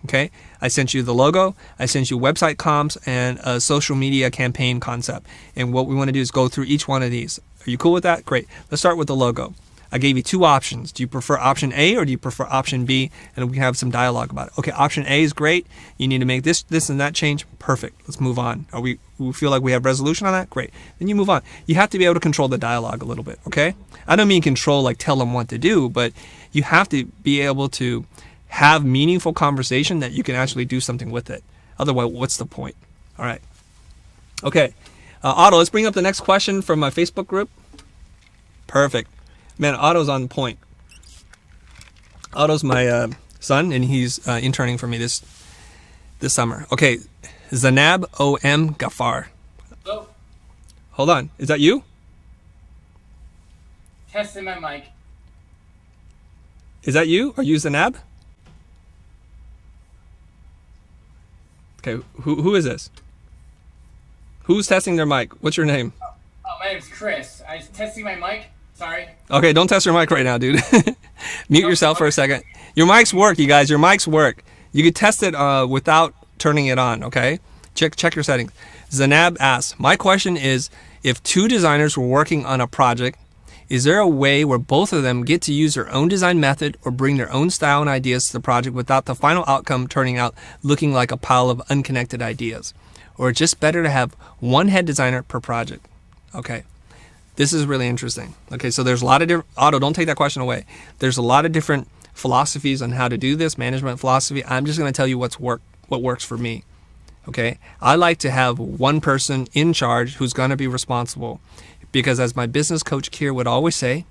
Okay, I sent you the logo, I sent you website comps, and a social media campaign concept. And what we want to do is go through each one of these. Are you cool with that? Great. Let's start with the logo. I gave you 2 options. Do you prefer option A or do you prefer option B? And we can have some dialogue about it. Okay, option A is great. You need to make this, and that change. Perfect. Let's move on. We feel like we have resolution on that? Great. Then you move on. You have to be able to control the dialogue a little bit, okay? I don't mean control like tell them what to do, but you have to be able to have meaningful conversation that you can actually do something with it. Otherwise, what's the point? All right. Okay. Otto, let's bring up the next question from my Facebook group. Perfect. Man, Otto's on point. Otto's my son, and he's interning for me this summer. Okay. Zanab O.M. Ghaffar. Oh, Hold on. Is that you? testing my mic. Is that you? Are you Zanab? Okay, who is this? Who's testing their mic? What's your name? Oh, my name's Chris. I was testing my mic. Sorry. Okay, don't test your mic right now, dude. Mute yourself for a second. Your mics work, you guys. Your mics work. You could test it without turning it on, okay? Check your settings. Zanab asks, my question is, if 2 designers were working on a project, is there a way where both of them get to use their own design method or bring their own style and ideas to the project without the final outcome turning out looking like a pile of unconnected ideas? Or just better to have one head designer per project? Okay, this is really interesting. Okay, so there's a lot of different, Otto, don't take that question away. There's a lot of different philosophies on how to do this, management philosophy. I'm just going to tell you what works for me. Okay, I like to have one person in charge who's going to be responsible. Because as my business coach Kier would always say,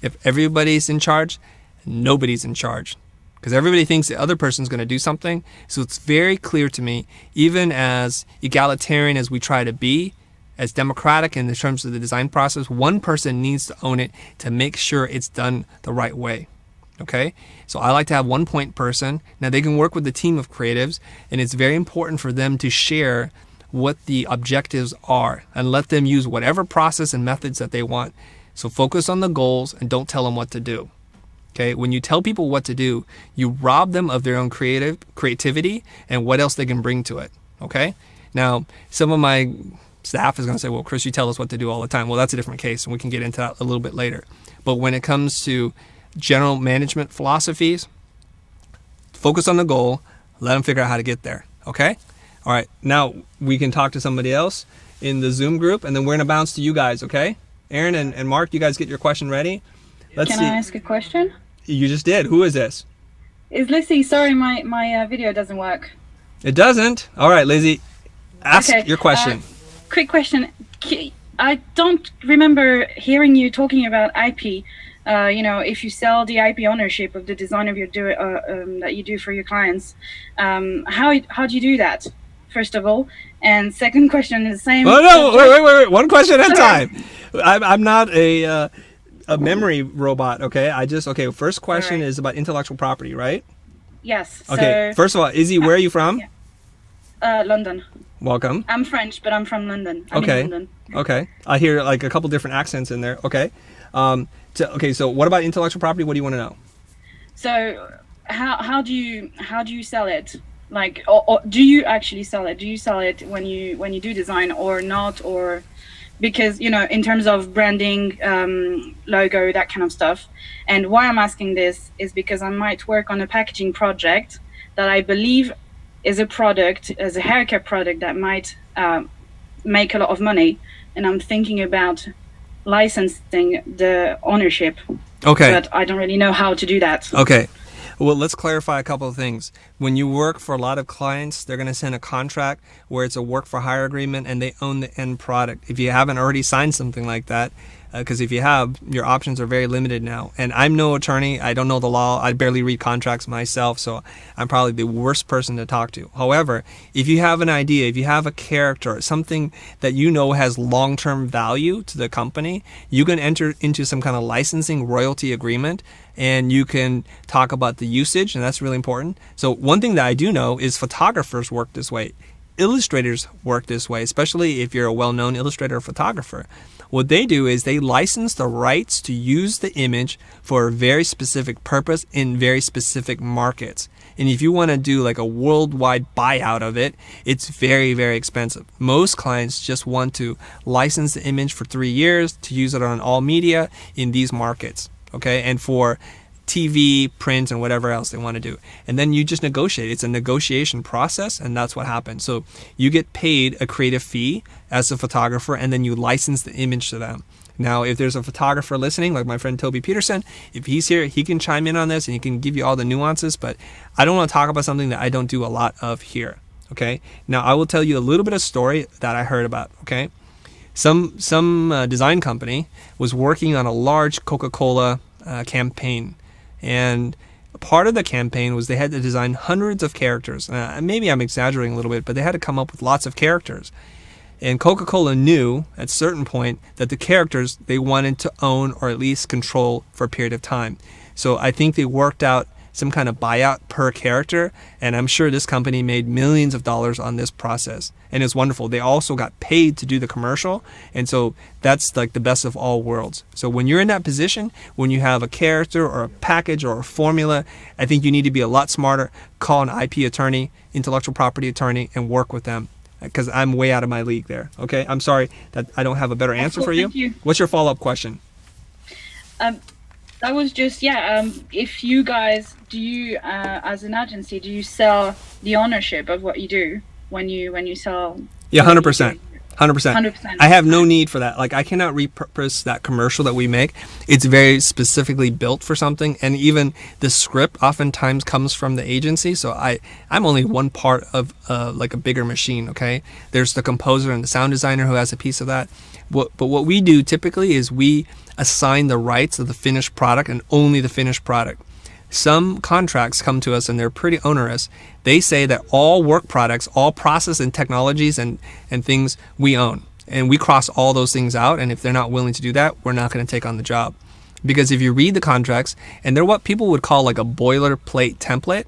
if everybody's in charge, nobody's in charge. Because everybody thinks the other person's going to do something. So it's very clear to me, even as egalitarian as we try to be, as democratic in the terms of the design process. One person needs to own it to make sure it's done the right way. Okay, so I like to have one point person. Now they can work with a team of creatives, and it's very important for them to share what the objectives are and let them use whatever process and methods that they want. So focus on the goals and don't tell them what to do. Okay, when you tell people what to do, you rob them of their own creativity and what else they can bring to it. Okay, now some of my staff is going to say, well, Chris, you tell us what to do all the time. Well, that's a different case, and we can get into that a little bit later. But when it comes to general management philosophies, focus on the goal, let them figure out how to get there. Okay? All right, now we can talk to somebody else in the Zoom group, and then we're going to bounce to you guys, okay? Aaron and Mark, you guys get your question ready? Let's Can see. I ask a question? You just did. Who is this? Is Lizzie? Sorry, my video doesn't work. It doesn't? All right, Lizzie, ask Okay, your question. Quick question. I don't remember hearing you talking about IP. If you sell the IP ownership of the design of your that you do for your clients, how do you do that? First of all, and second question is the same. Oh no! Wait! One question at a time. I'm not a memory robot. Okay, First question All right. is about intellectual property, right? Yes. Okay. So, First of all, Izzy, where are you from? London. Welcome. I'm French, but I'm from London. I'm Okay. in London. Okay. I hear like a couple different accents in there. Okay. So what about intellectual property? What do you want to know? So how do you sell it? Like, or do you actually sell it? Do you sell it when you do design or not? Or because in terms of branding, logo, that kind of stuff. And why I'm asking this is because I might work on a packaging project that I believe is a product, as a haircare product that might make a lot of money, and I'm thinking about licensing the ownership. Okay. But I don't really know how to do that. Okay. Well, let's clarify a couple of things. When you work for a lot of clients, they're going to send a contract where it's a work for hire agreement and they own the end product. If you haven't already signed something like that, because if you have, your options are very limited now. And I'm no attorney. I don't know the law. I barely read contracts myself, so I'm probably the worst person to talk to. However, if you have an idea, if you have a character, something that you know has long-term value to the company, you can enter into some kind of licensing royalty agreement, and you can talk about the usage, and that's really important. So one thing that I do know is photographers work this way. Illustrators work this way, especially if you're a well-known illustrator or photographer. What they do is they license the rights to use the image for a very specific purpose in very specific markets. And if you want to do like a worldwide buyout of it, it's very, very expensive. Most clients just want to license the image for 3 years to use it on all media in these markets. Okay, and for TV, print, and whatever else they want to do. And then you just negotiate. It's a negotiation process, and that's what happens. So you get paid a creative fee as a photographer, and then you license the image to them. Now, if there's a photographer listening, like my friend Toby Peterson, if he's here, he can chime in on this and he can give you all the nuances, but I don't want to talk about something that I don't do a lot of here. Okay, now I will tell you a little bit of story that I heard about. Okay, some design company was working on a large Coca-Cola campaign. And part of the campaign was they had to design hundreds of characters. Maybe I'm exaggerating a little bit, but they had to come up with lots of characters. And Coca-Cola knew at a certain point that the characters they wanted to own or at least control for a period of time. So I think they worked out some kind of buyout per character, and I'm sure this company made millions of dollars on this process. And it's wonderful. They also got paid to do the commercial, and so that's like the best of all worlds. So when you're in that position, when you have a character or a package or a formula, I think you need to be a lot smarter. Call an IP attorney, intellectual property attorney, and work with them, because I'm way out of my league there. Okay, I'm sorry that I don't have a better answer for you. Thank you. What's your follow-up question? That was just if you guys do you as an agency, do you sell the ownership of what you do when you sell? Yeah, 100%. 100%. 100%. I have no need for that. Like, I cannot repurpose that commercial that we make. It's very specifically built for something, and even the script oftentimes comes from the agency. So I'm only one part of like a bigger machine. Okay, there's the composer and the sound designer who has a piece of that. But what we do typically is we assign the rights of the finished product and only the finished product. Some contracts come to us and they're pretty onerous. They say that all work products, all process and technologies and things we own. And we cross all those things out. And if they're not willing to do that, we're not going to take on the job. Because if you read the contracts, and they're what people would call like a boilerplate template,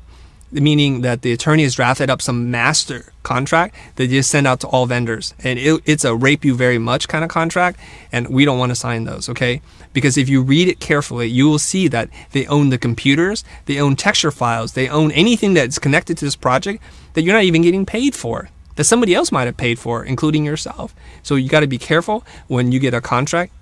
meaning that the attorney has drafted up some master contract that you just send out to all vendors. And it's a rape you very much kind of contract, and we don't want to sign those, okay? Because if you read it carefully, you will see that they own the computers, they own texture files, they own anything that's connected to this project that you're not even getting paid for, that somebody else might have paid for, including yourself. So you got to be careful when you get a contract.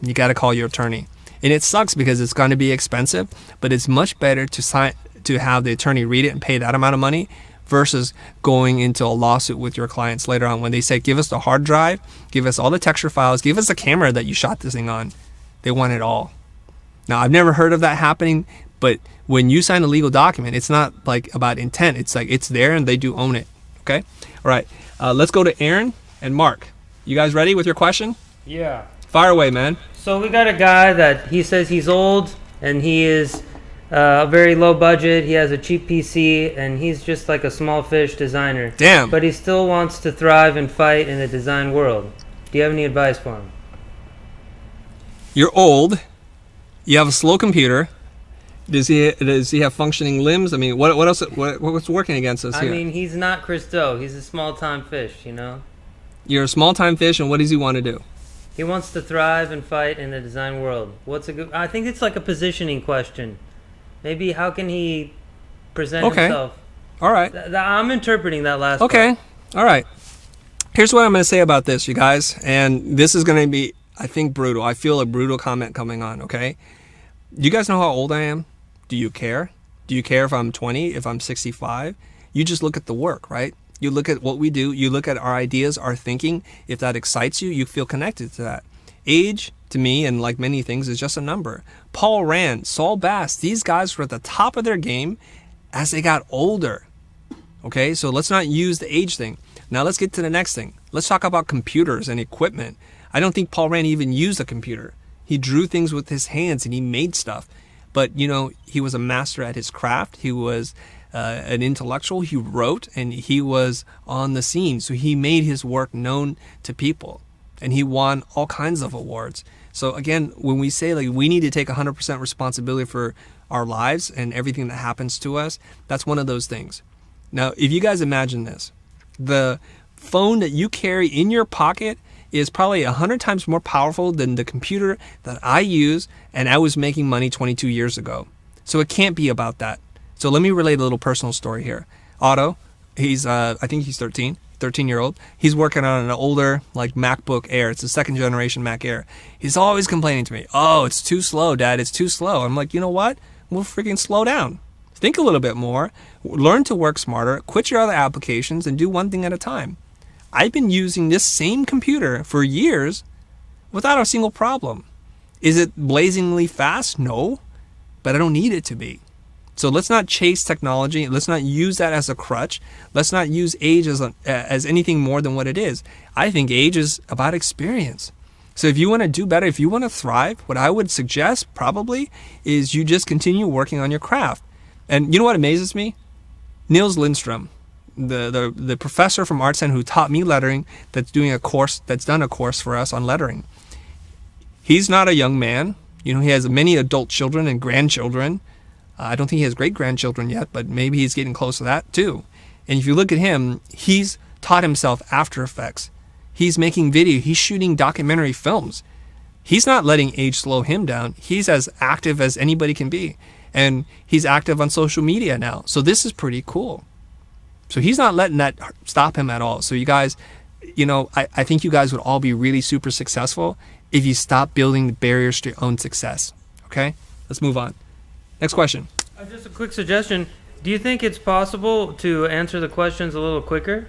You got to call your attorney. And it sucks because it's going to be expensive, but it's much better to have the attorney read it and pay that amount of money versus going into a lawsuit with your clients later on when they say, give us the hard drive, give us all the texture files, give us the camera that you shot this thing on. They want it all. Now, I've never heard of that happening, but when you sign a legal document, it's not like about intent. It's like it's there and they do own it. Okay? All right. Let's go to Aaron and Mark. You guys ready with your question? Yeah. Fire away, man. So we got a guy that he says he's old and he is very low budget. He has a cheap PC and he's just like a small fish designer. Damn. But he still wants to thrive and fight in the design world. Do you have any advice for him? You're old. You have a slow computer. Does he have functioning limbs? I mean, what else? What's working against us here? I mean, he's not Christo. He's a small-time fish, you know? You're a small-time fish, and what does he want to do? He wants to thrive and fight in the design world. What's a good... I think it's like a positioning question. Maybe how can he present himself? All right. I'm interpreting that last Okay. part. All right. Here's what I'm going to say about this, you guys. And this is going to be, I think, brutal. I feel a brutal comment coming on, okay? You guys know how old I am? Do you care? Do you care if I'm 20, if I'm 65? You just look at the work, right? You look at what we do. You look at our ideas, our thinking. If that excites you, you feel connected to that. Age, to me, and like many things, is just a number. Paul Rand, Saul Bass, these guys were at the top of their game as they got older. Okay, so let's not use the age thing. Now let's get to the next thing. Let's talk about computers and equipment. I don't think Paul Rand even used a computer. He drew things with his hands and he made stuff. But, you know, he was a master at his craft. He was an intellectual. He wrote and he was on the scene. So he made his work known to people. And he won all kinds of awards. So again, when we say like we need to take 100% responsibility for our lives and everything that happens to us, that's one of those things. Now, if you guys imagine this, the phone that you carry in your pocket is probably 100 times more powerful than the computer that I use and I was making money 22 years ago. So it can't be about that. So let me relate a little personal story here. Otto, he's I think he's 13-year-old. He's working on an older like MacBook Air. It's a second generation Mac Air. He's always complaining to me, "Oh, it's too slow, Dad. It's too slow." I'm like, "You know what? We'll freaking slow down. Think a little bit more. Learn to work smarter. Quit your other applications and do one thing at a time." I've been using this same computer for years without a single problem. Is it blazingly fast? No, but I don't need it to be. So let's not chase technology. Let's not use that as a crutch. Let's not use age as anything more than what it is. I think age is about experience. So if you want to do better, if you want to thrive, what I would suggest probably is you just continue working on your craft. And you know what amazes me? Niels Lindstrom, the professor from Art Center who taught me lettering, that's done a course for us on lettering. He's not a young man. You know, he has many adult children and grandchildren. I don't think he has great-grandchildren yet, but maybe he's getting close to that too. And if you look at him, he's taught himself After Effects. He's making video. He's shooting documentary films. He's not letting age slow him down. He's as active as anybody can be. And he's active on social media now. So this is pretty cool. So he's not letting that stop him at all. So you guys, you know, I think you guys would all be really super successful if you stop building the barriers to your own success. Okay? Let's move on. Next question. Just a quick suggestion. Do you think it's possible to answer the questions a little quicker?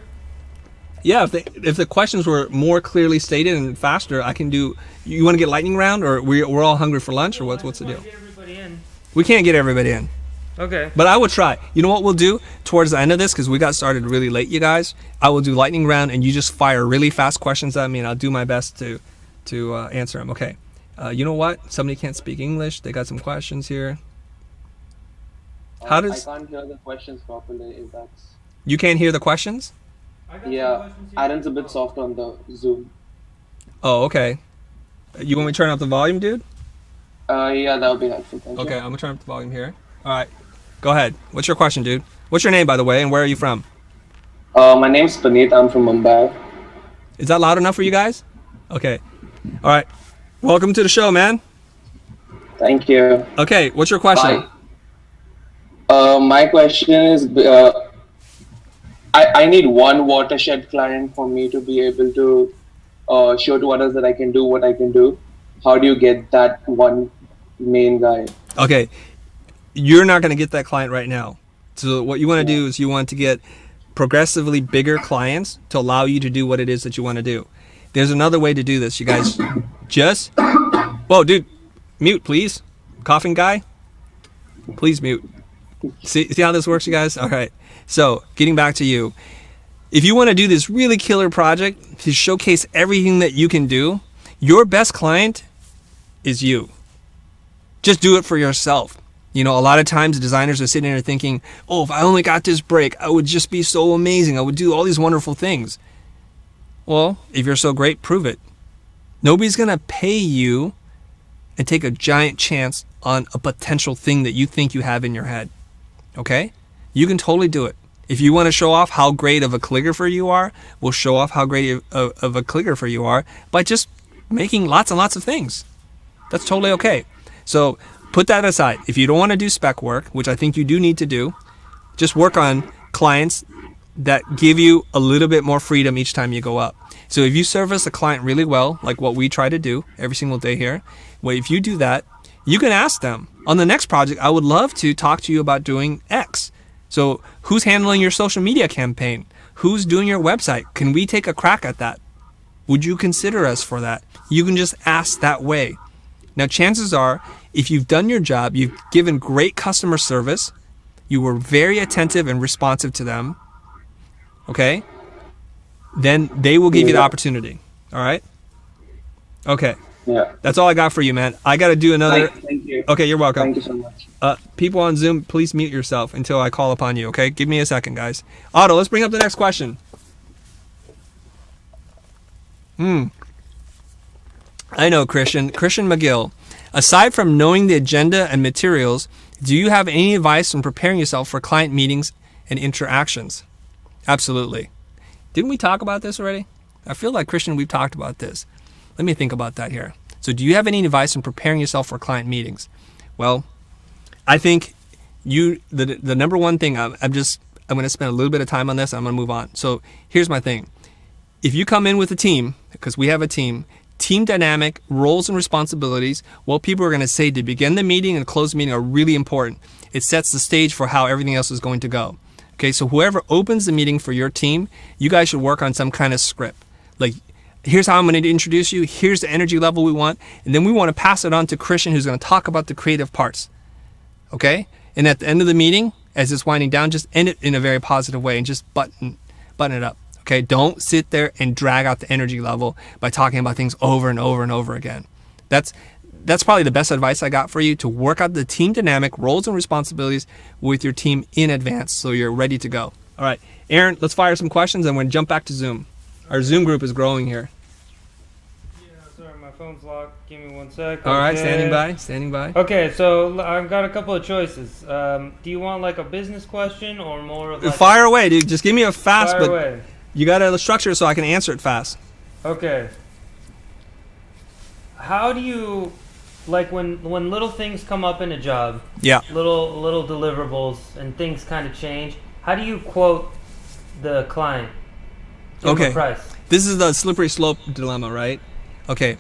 Yeah, if the questions were more clearly stated and faster, I can do. You want to get lightning round, or we're all hungry for lunch, or what's the deal? Get everybody in. We can't get everybody in. Okay. But I will try. You know what we'll do towards the end of this, because we got started really late, you guys. I will do lightning round, and you just fire really fast questions at me, and I'll do my best to answer them. Okay. You know what? Somebody can't speak English. They got some questions here. I can't hear the questions properly. If that's you can't hear the questions? yeah, Aaron's a bit soft on the Zoom. Oh, okay. You want me to turn up the volume, dude? Yeah, that would be helpful. Thank Okay, you. I'm gonna turn up the volume here. All right, go ahead. What's your question, dude? What's your name, by the way, and where are you from? My name's Paneet. I'm from Mumbai. Is that loud enough for you guys? Okay. All right. Welcome to the show, man. Thank you. Okay, what's your question? My question is, I need one watershed client for me to be able to show to others that I can do what I can do. How do you get that one main guy? Okay, you're not going to get that client right now. So what you want to do is you want to get progressively bigger clients to allow you to do what it is that you want to do. There's another way to do this, you guys. Just, whoa, dude, mute, please. Coughing guy, please mute. See how this works, you guys? All right. So getting back to you, if you want to do this really killer project to showcase everything that you can do, your best client is you. Just do it for yourself. You know, a lot of times designers are sitting there thinking, oh, if I only got this break, I would just be so amazing. I would do all these wonderful things. Well, if you're so great, prove it. Nobody's going to pay you and take a giant chance on a potential thing that you think you have in your head. Okay? You can totally do it. If you want to show off how great of a calligrapher you are, we'll show off how great of a calligrapher you are by just making lots and lots of things. That's totally okay. So put that aside. If you don't want to do spec work, which I think you do need to do, just work on clients that give you a little bit more freedom each time you go up. So if you service a client really well, like what we try to do every single day here, well, if you do that, you can ask them, on the next project, I would love to talk to you about doing X. So who's handling your social media campaign? Who's doing your website? Can we take a crack at that? Would you consider us for that? You can just ask that way. Now, chances are, if you've done your job, you've given great customer service, you were very attentive and responsive to them, okay, then they will give you the opportunity. All right? Okay. Yeah. That's all I got for you, man. I got to do another. Thank you. Okay, you're welcome. Thank you so much. People on Zoom, please mute yourself until I call upon you, okay? Give me a second, guys. Otto, let's bring up the next question. I know, Christian McGill. Aside from knowing the agenda and materials, do you have any advice on preparing yourself for client meetings and interactions? Absolutely. Didn't we talk about this already? I feel like, Christian, we've talked about this. Let me think about that here. So do you have any advice on preparing yourself for client meetings? Well, I think the number one thing, I'm going to spend a little bit of time on this. I'm going to move on. So here's my thing. If you come in with a team, because we have a team dynamic, roles and responsibilities, what people are going to say to begin the meeting and close the meeting are really important. It sets the stage for how everything else is going to go. Okay, so whoever opens the meeting for your team, you guys should work on some kind of script. Like, here's how I'm going to introduce you. Here's the energy level we want. And then we want to pass it on to Christian, who's going to talk about the creative parts. Okay? And at the end of the meeting, as it's winding down, just end it in a very positive way and just button it up. Okay? Don't sit there and drag out the energy level by talking about things over and over and over again. That's probably the best advice I got for you, to work out the team dynamic, roles and responsibilities with your team in advance so you're ready to go. All right. Aaron, let's fire some questions and we're going to jump back to Zoom. Our Zoom group is growing here. Yeah, sorry, my phone's locked. Give me 1 sec. All right, standing by. Okay, so I've got a couple of choices. Do you want like a business question or more of like Fire away, dude. Just give me a fast, Fire but away. you got to structure it so I can answer it fast. Okay. How do you, like when little things come up in a job, Yeah. little deliverables and things kind of change, how do you quote the client? Give them a price. This is the slippery slope dilemma, right? Okay.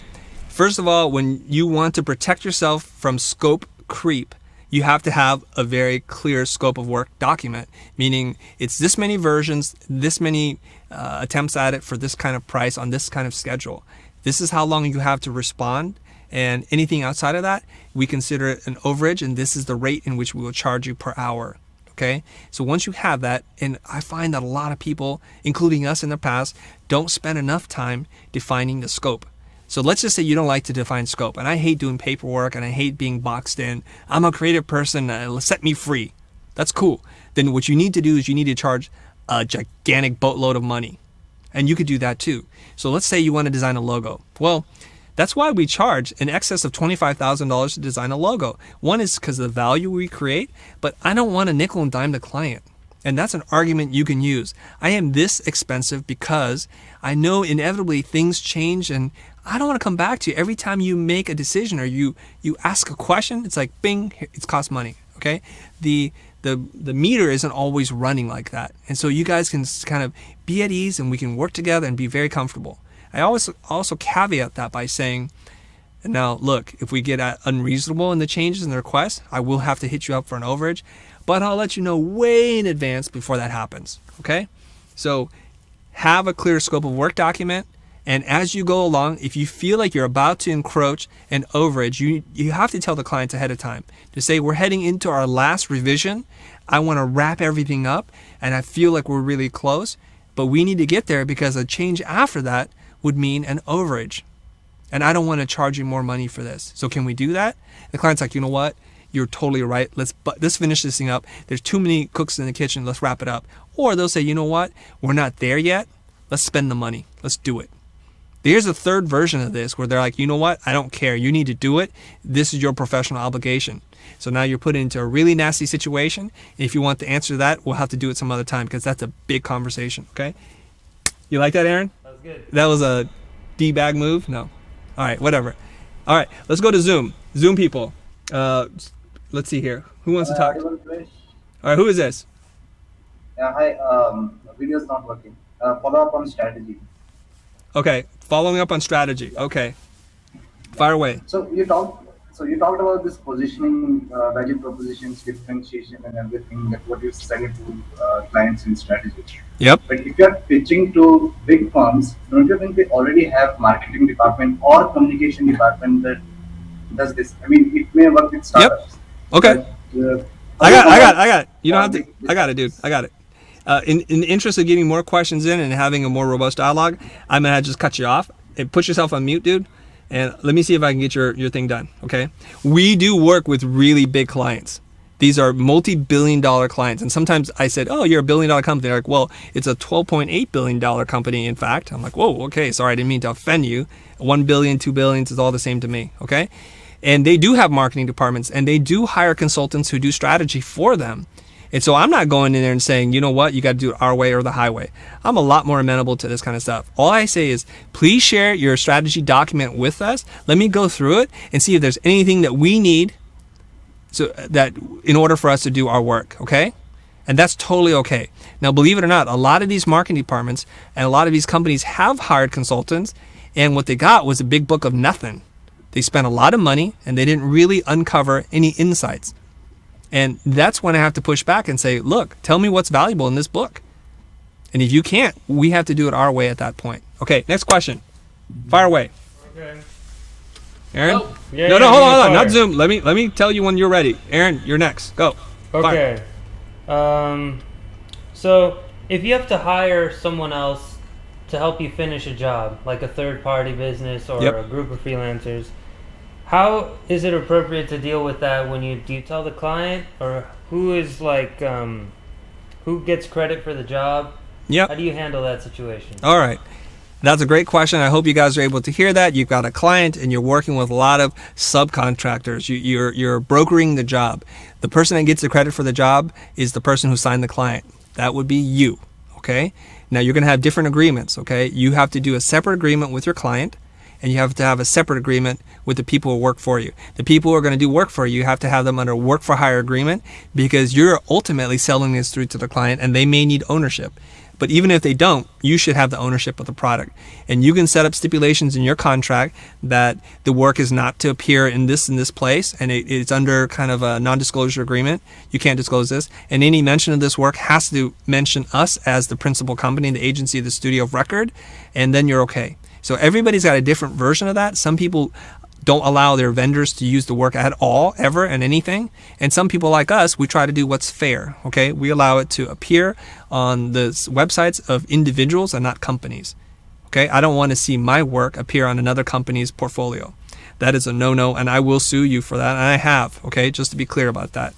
First of all, when you want to protect yourself from scope creep, you have to have a very clear scope of work document, meaning it's this many versions, this many attempts at it for this kind of price on this kind of schedule. This is how long you have to respond, and anything outside of that, we consider it an overage, and this is the rate in which we will charge you per hour. Okay, so once you have that, and I find that a lot of people, including us in the past, don't spend enough time defining the scope. So let's just say you don't like to define scope, and I hate doing paperwork, and I hate being boxed in. I'm a creative person, set me free. That's cool. Then what you need to do is you need to charge a gigantic boatload of money. And you could do that too. So let's say you want to design a logo. Well, that's why we charge in excess of $25,000 to design a logo. One is because of the value we create, but I don't want to nickel and dime the client. And that's an argument you can use. I am this expensive because I know inevitably things change, and I don't want to come back to you every time you make a decision or you ask a question. It's like, bing, it costs money. Okay, the meter isn't always running like that, and so you guys can kind of be at ease, and we can work together and be very comfortable. I always also caveat that by saying, now look, if we get unreasonable in the changes in the request, I will have to hit you up for an overage, but I'll let you know way in advance before that happens. Okay, so have a clear scope of work document. And as you go along, if you feel like you're about to encroach an overage, you have to tell the clients ahead of time to say, we're heading into our last revision. I want to wrap everything up, and I feel like we're really close, but we need to get there because a change after that would mean an overage. And I don't want to charge you more money for this. So can we do that? The client's like, you know what? You're totally right. Let's finish this thing up. There's too many cooks in the kitchen. Let's wrap it up. Or they'll say, you know what? We're not there yet. Let's spend the money. Let's do it. Here's a third version of this where they're like, you know what? I don't care. You need to do it. This is your professional obligation. So now you're put into a really nasty situation. If you want the answer to that, we'll have to do it some other time because that's a big conversation. Okay? You like that, Aaron? That was good. That was a D-bag move? No. All right, whatever. All right, let's go to Zoom. Zoom people. Let's see here. Who wants to talk? All right, who is this? Yeah, hi. Video's not working. Follow up on strategy. Okay, following up on strategy. Okay, fire away. So you talked about this positioning, value propositions, differentiation, and everything that what you sell it to clients in strategy. Yep. But if you are pitching to big firms, don't you think they already have marketing department or communication department that does this? I mean, it may work with startups. Yep. Okay. But, I got it. You don't have to. I got it, dude. I got it. In the interest of getting more questions in and having a more robust dialogue, I'm gonna just cut you off and put yourself on mute, dude. And let me see if I can get your thing done. Okay. We do work with really big clients. These are multi-billion-dollar clients. And sometimes I said, oh, you're a billion-dollar company. They're like, well, it's a $12.8 billion company, in fact. I'm like, whoa, okay, sorry, I didn't mean to offend you. 1 billion, 2 billions is all the same to me, okay? And they do have marketing departments, and they do hire consultants who do strategy for them. And so I'm not going in there and saying, you know what, you got to do it our way or the highway. I'm a lot more amenable to this kind of stuff. All I say is, please share your strategy document with us. Let me go through it and see if there's anything that we need so that in order for us to do our work, okay? And that's totally okay. Now, believe it or not, a lot of these marketing departments and a lot of these companies have hired consultants, and what they got was a big book of nothing. They spent a lot of money, and they didn't really uncover any insights. And that's when I have to push back and say, look, tell me what's valuable in this book. And if you can't, we have to do it our way at that point. Okay, next question. Fire away. Okay. Aaron? Oh, yeah, no, hold on. Not Zoom. Let me tell you when you're ready. Aaron, you're next. Go. Okay. So if you have to hire someone else to help you finish a job, like a third-party business or a group of freelancers, how is it appropriate to deal with that when do you tell the client, or who is like who gets credit for the job? Yep. How do you handle that situation? All right. That's a great question. I hope you guys are able to hear that. You've got a client and you're working with a lot of subcontractors. You're brokering the job. The person that gets the credit for the job is the person who signed the client. That would be you, okay? Now you're going to have different agreements, okay? You have to do a separate agreement with your client, and you have to have a separate agreement with the people who work for you. The people who are going to do work for you have to have them under work for hire agreement, because you're ultimately selling this through to the client and they may need ownership. But even if they don't, you should have the ownership of the product. And you can set up stipulations in your contract that the work is not to appear in this place, and it's under kind of a non-disclosure agreement. You can't disclose this. And any mention of this work has to mention us as the principal company, the agency, the studio of record, and then you're okay. So everybody's got a different version of that. Some people don't allow their vendors to use the work at all, ever, and anything. And some people like us, we try to do what's fair, okay? We allow it to appear on the websites of individuals and not companies, okay? I don't want to see my work appear on another company's portfolio. That is a no-no, and I will sue you for that, and I have, okay? Just to be clear about that.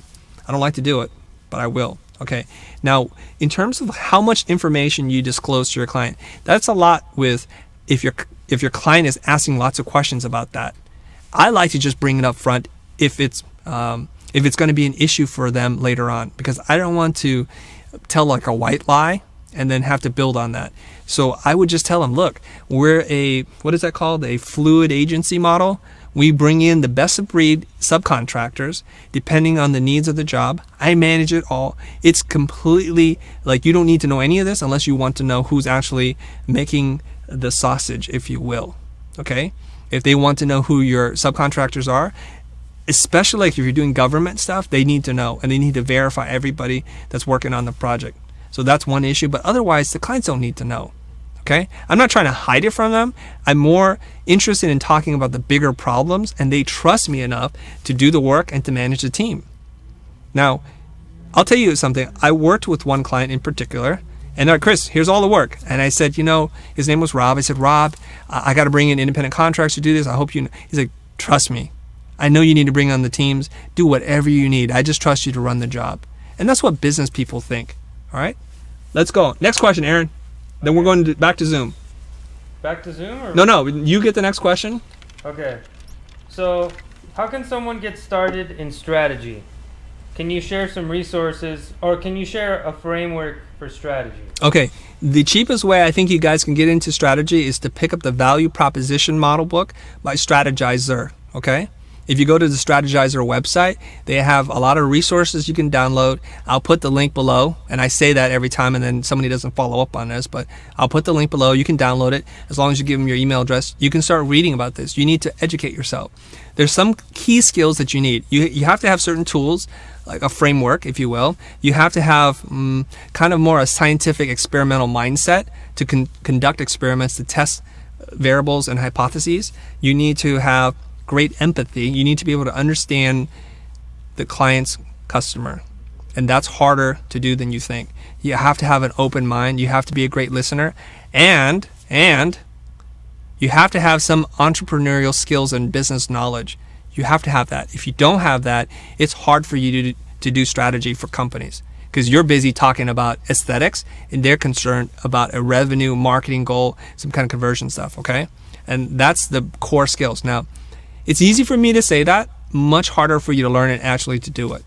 I don't like to do it, but I will. Okay. Now, in terms of how much information you disclose to your client, that's a lot with if your client is asking lots of questions about that. I like to just bring it up front if it's going to be an issue for them later on, because I don't want to tell like a white lie and then have to build on that. So I would just tell them, look, we're what is that called? A fluid agency model. We bring in the best of breed subcontractors depending on the needs of the job. I manage it all. It's completely like you don't need to know any of this unless you want to know who's actually making the sausage, if you will. Okay? If they want to know who your subcontractors are, especially like if you're doing government stuff, they need to know, and they need to verify everybody that's working on the project. So that's one issue, but otherwise the clients don't need to know. Okay? I'm not trying to hide it from them. I'm more interested in talking about the bigger problems, and they trust me enough to do the work and to manage the team. Now, I'll tell you something. I worked with one client in particular, and Chris, here's all the work. And I said, his name was Rob. I said, Rob, I got to bring in independent contractors to do this. I hope you know. He's like, trust me. I know you need to bring on the teams. Do whatever you need. I just trust you to run the job. And that's what business people think. All right? Let's go. Next question, Aaron. Then we're going back to Zoom. Back to Zoom? Or? No, you get the next question. Okay. So, how can someone get started in strategy? Can you share some resources, or can you share a framework for strategy? Okay. The cheapest way I think you guys can get into strategy is to pick up the Value Proposition Model book by Strategizer. Okay? If you go to the Strategizer website, they have a lot of resources you can download. I'll put the link below, and I say that every time and then somebody doesn't follow up on this, but I'll put the link below. You can download it. As long as you give them your email address, you can start reading about this. You need to educate yourself. There's some key skills that you need. You have to have certain tools, like a framework, if you will. You have to have kind of more a scientific experimental mindset to conduct experiments, to test variables and hypotheses. You need to have great empathy. You need to be able to understand the client's customer. And that's harder to do than you think. You have to have an open mind. You have to be a great listener. And you have to have some entrepreneurial skills and business knowledge. You have to have that. If you don't have that, it's hard for you to do strategy for companies, because you're busy talking about aesthetics and they're concerned about a revenue marketing goal, some kind of conversion stuff, okay? And that's the core skills. Now, it's easy for me to say that, much harder for you to learn and actually to do it.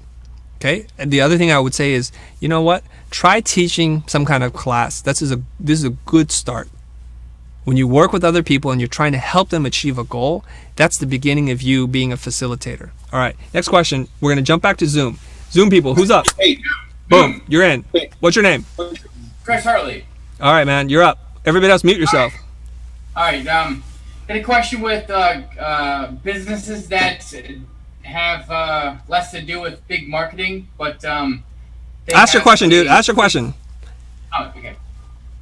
Okay? And the other thing I would say is, you know what? Try teaching some kind of class. This is a good start. When you work with other people and you're trying to help them achieve a goal, that's the beginning of you being a facilitator. All right, next question. We're going to jump back to Zoom. Zoom people, who's up? Hey. Boom, you're in. What's your name? Chris Hartley. All right, man, you're up. Everybody else, mute yourself. All right. Got a question with businesses that have less to do with big marketing, but ask your question, dude. Ask your question. Oh, okay.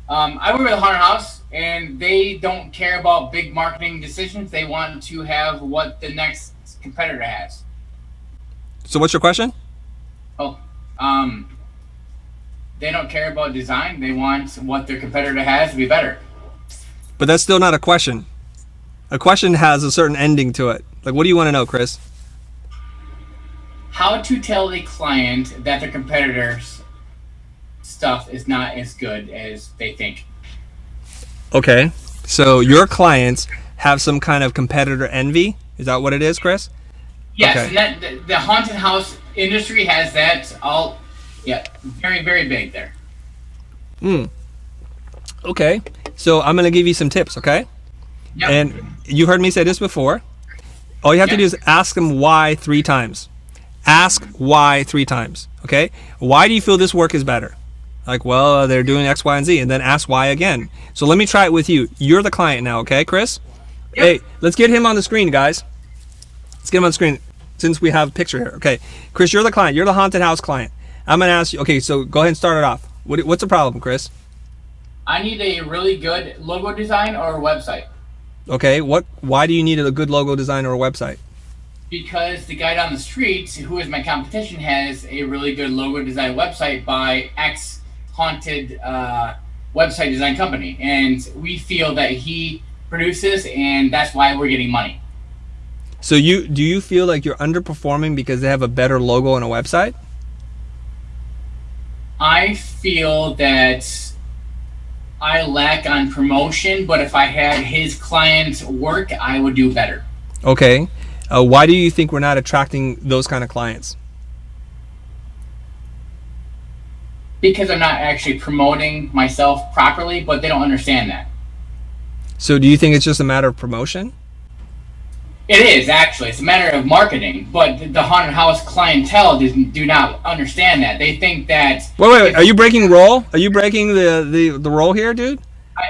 I work with a haunted house, and they don't care about big marketing decisions. They want to have what the next competitor has. So what's your question? Oh, they don't care about design. They want what their competitor has to be better. But that's still not a question. A question has a certain ending to it. Like, what do you want to know, Chris? How to tell the client that their competitor's stuff is not as good as they think. Okay. So your clients have some kind of competitor envy? Is that what it is, Chris? Yes, Okay. and that the haunted house industry has that all, very, very big there. Okay. So I'm going to give you some tips, okay? Yep. And you heard me say this before. All you have to do is ask them why 3 times. Ask why 3 times, okay? Why do you feel this work is better? Like, well, they're doing X, Y, and Z, and then ask why again. So let me try it with you. You're the client now, okay, Chris? Yep. Hey, let's get him on the screen, guys. Let's get him on the screen since we have a picture here. Okay, Chris, you're the client. You're the haunted house client. I'm going to ask you, okay, so go ahead and start it off. What's the problem, Chris? I need a really good logo design or a website. Okay, why do you need a good logo design or a website? Because the guy down the street, who is my competition, has a really good logo design website by X haunted website design company. And we feel that he produces, and that's why we're getting money. So do you feel like you're underperforming because they have a better logo and a website? I feel that I lack on promotion, but if I had his clients work, I would do better. Okay. Why do you think we're not attracting those kind of clients? Because I'm not actually promoting myself properly, but they don't understand that. So do you think it's just a matter of promotion? It is, actually. It's a matter of marketing, but the haunted house clientele do not understand that. They think that... Wait. Are you breaking role? Are you breaking the role here, dude?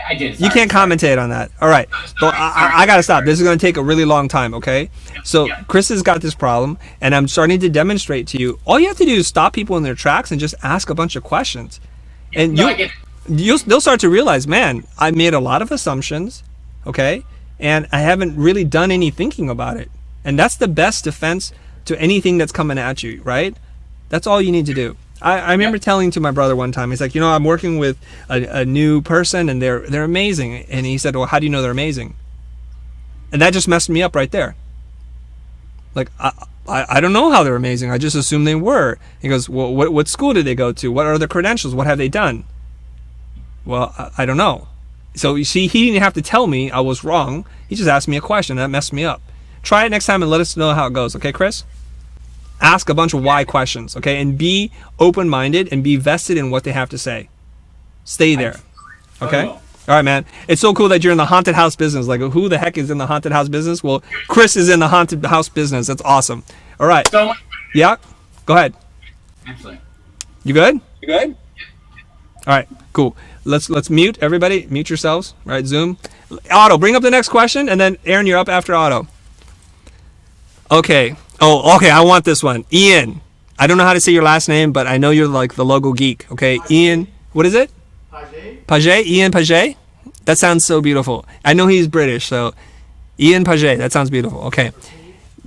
I did. You can't commentate on that. All right. So I got to stop. This is going to take a really long time, okay? So Chris has got this problem, and I'm starting to demonstrate to you. All you have to do is stop people in their tracks and just ask a bunch of questions. And they'll start to realize, man, I made a lot of assumptions, okay? And I haven't really done any thinking about it. And that's the best defense to anything that's coming at you, right? That's all you need to do. I remember telling to my brother one time, he's like, I'm working with a new person and they're amazing. And he said, well, how do you know they're amazing? And that just messed me up right there. Like, I don't know how they're amazing. I just assumed they were. He goes, well, what school did they go to? What are their credentials? What have they done? Well, I don't know. So you see, he didn't have to tell me I was wrong. He just asked me a question. That messed me up. Try it next time and let us know how it goes. Okay, Chris? Ask a bunch of why questions, okay? And be open-minded and be vested in what they have to say. Stay there, okay? All right, man. It's so cool that you're in the haunted house business. Like, who the heck is in the haunted house business? Well, Chris is in the haunted house business. That's awesome. All right. Yeah? Go ahead. Actually. You good? You good? All right, cool. Let's mute everybody. Mute yourselves, right? Zoom. Otto, bring up the next question, and then Aaron, you're up after Otto. Okay. Oh, okay. I want this one. Ian. I don't know how to say your last name, but I know you're like the logo geek. Okay, Ian. What is it? Paget. Ian Paget. That sounds so beautiful. I know he's British, so Ian Paget. That sounds beautiful. Okay.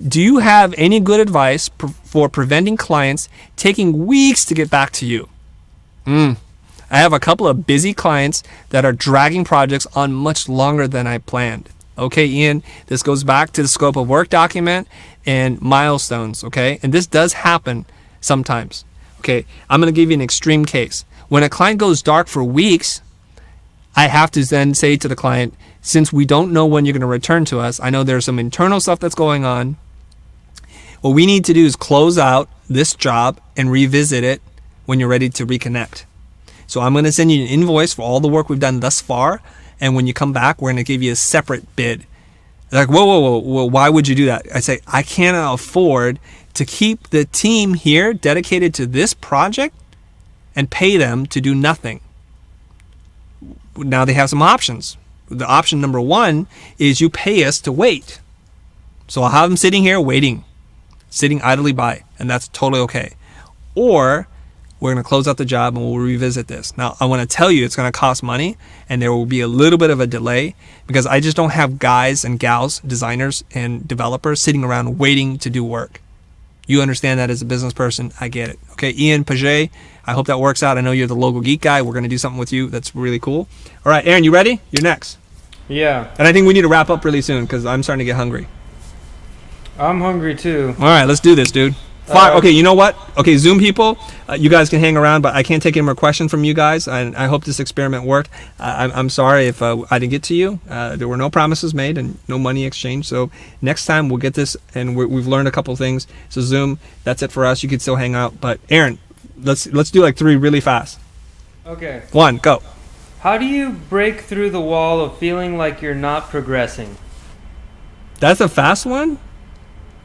Do you have any good advice for preventing clients taking weeks to get back to you? I have a couple of busy clients that are dragging projects on much longer than I planned. Okay, Ian, this goes back to the scope of work document and milestones, okay? And this does happen sometimes. Okay, I'm going to give you an extreme case. When a client goes dark for weeks, I have to then say to the client, since we don't know when you're going to return to us, I know there's some internal stuff that's going on. What we need to do is close out this job and revisit it when you're ready to reconnect. So I'm going to send you an invoice for all the work we've done thus far. And when you come back, we're going to give you a separate bid. They're like, whoa, why would you do that? I say, I can't afford to keep the team here dedicated to this project and pay them to do nothing. Now they have some options. The option number one is you pay us to wait. So I'll have them sitting here waiting, sitting idly by, and that's totally okay. Or we're going to close out the job and we'll revisit this. Now, I want to tell you it's going to cost money and there will be a little bit of a delay because I just don't have guys and gals, designers and developers sitting around waiting to do work. You understand that as a business person. I get it. Okay, Ian Paget, I hope that works out. I know you're the logo geek guy. We're going to do something with you. That's really cool. All right, Aaron, you ready? You're next. Yeah. And I think we need to wrap up really soon because I'm starting to get hungry. I'm hungry too. All right, let's do this, dude. Okay, you know what? Okay, Zoom people, you guys can hang around, but I can't take any more questions from you guys. I hope this experiment worked. I'm sorry if I didn't get to you. There were no promises made and no money exchanged. So next time we'll get this, and we've learned a couple things. So Zoom, that's it for us. You can still hang out, but Aaron, let's do like 3 really fast. Okay. 1, go. How do you break through the wall of feeling like you're not progressing? That's a fast one?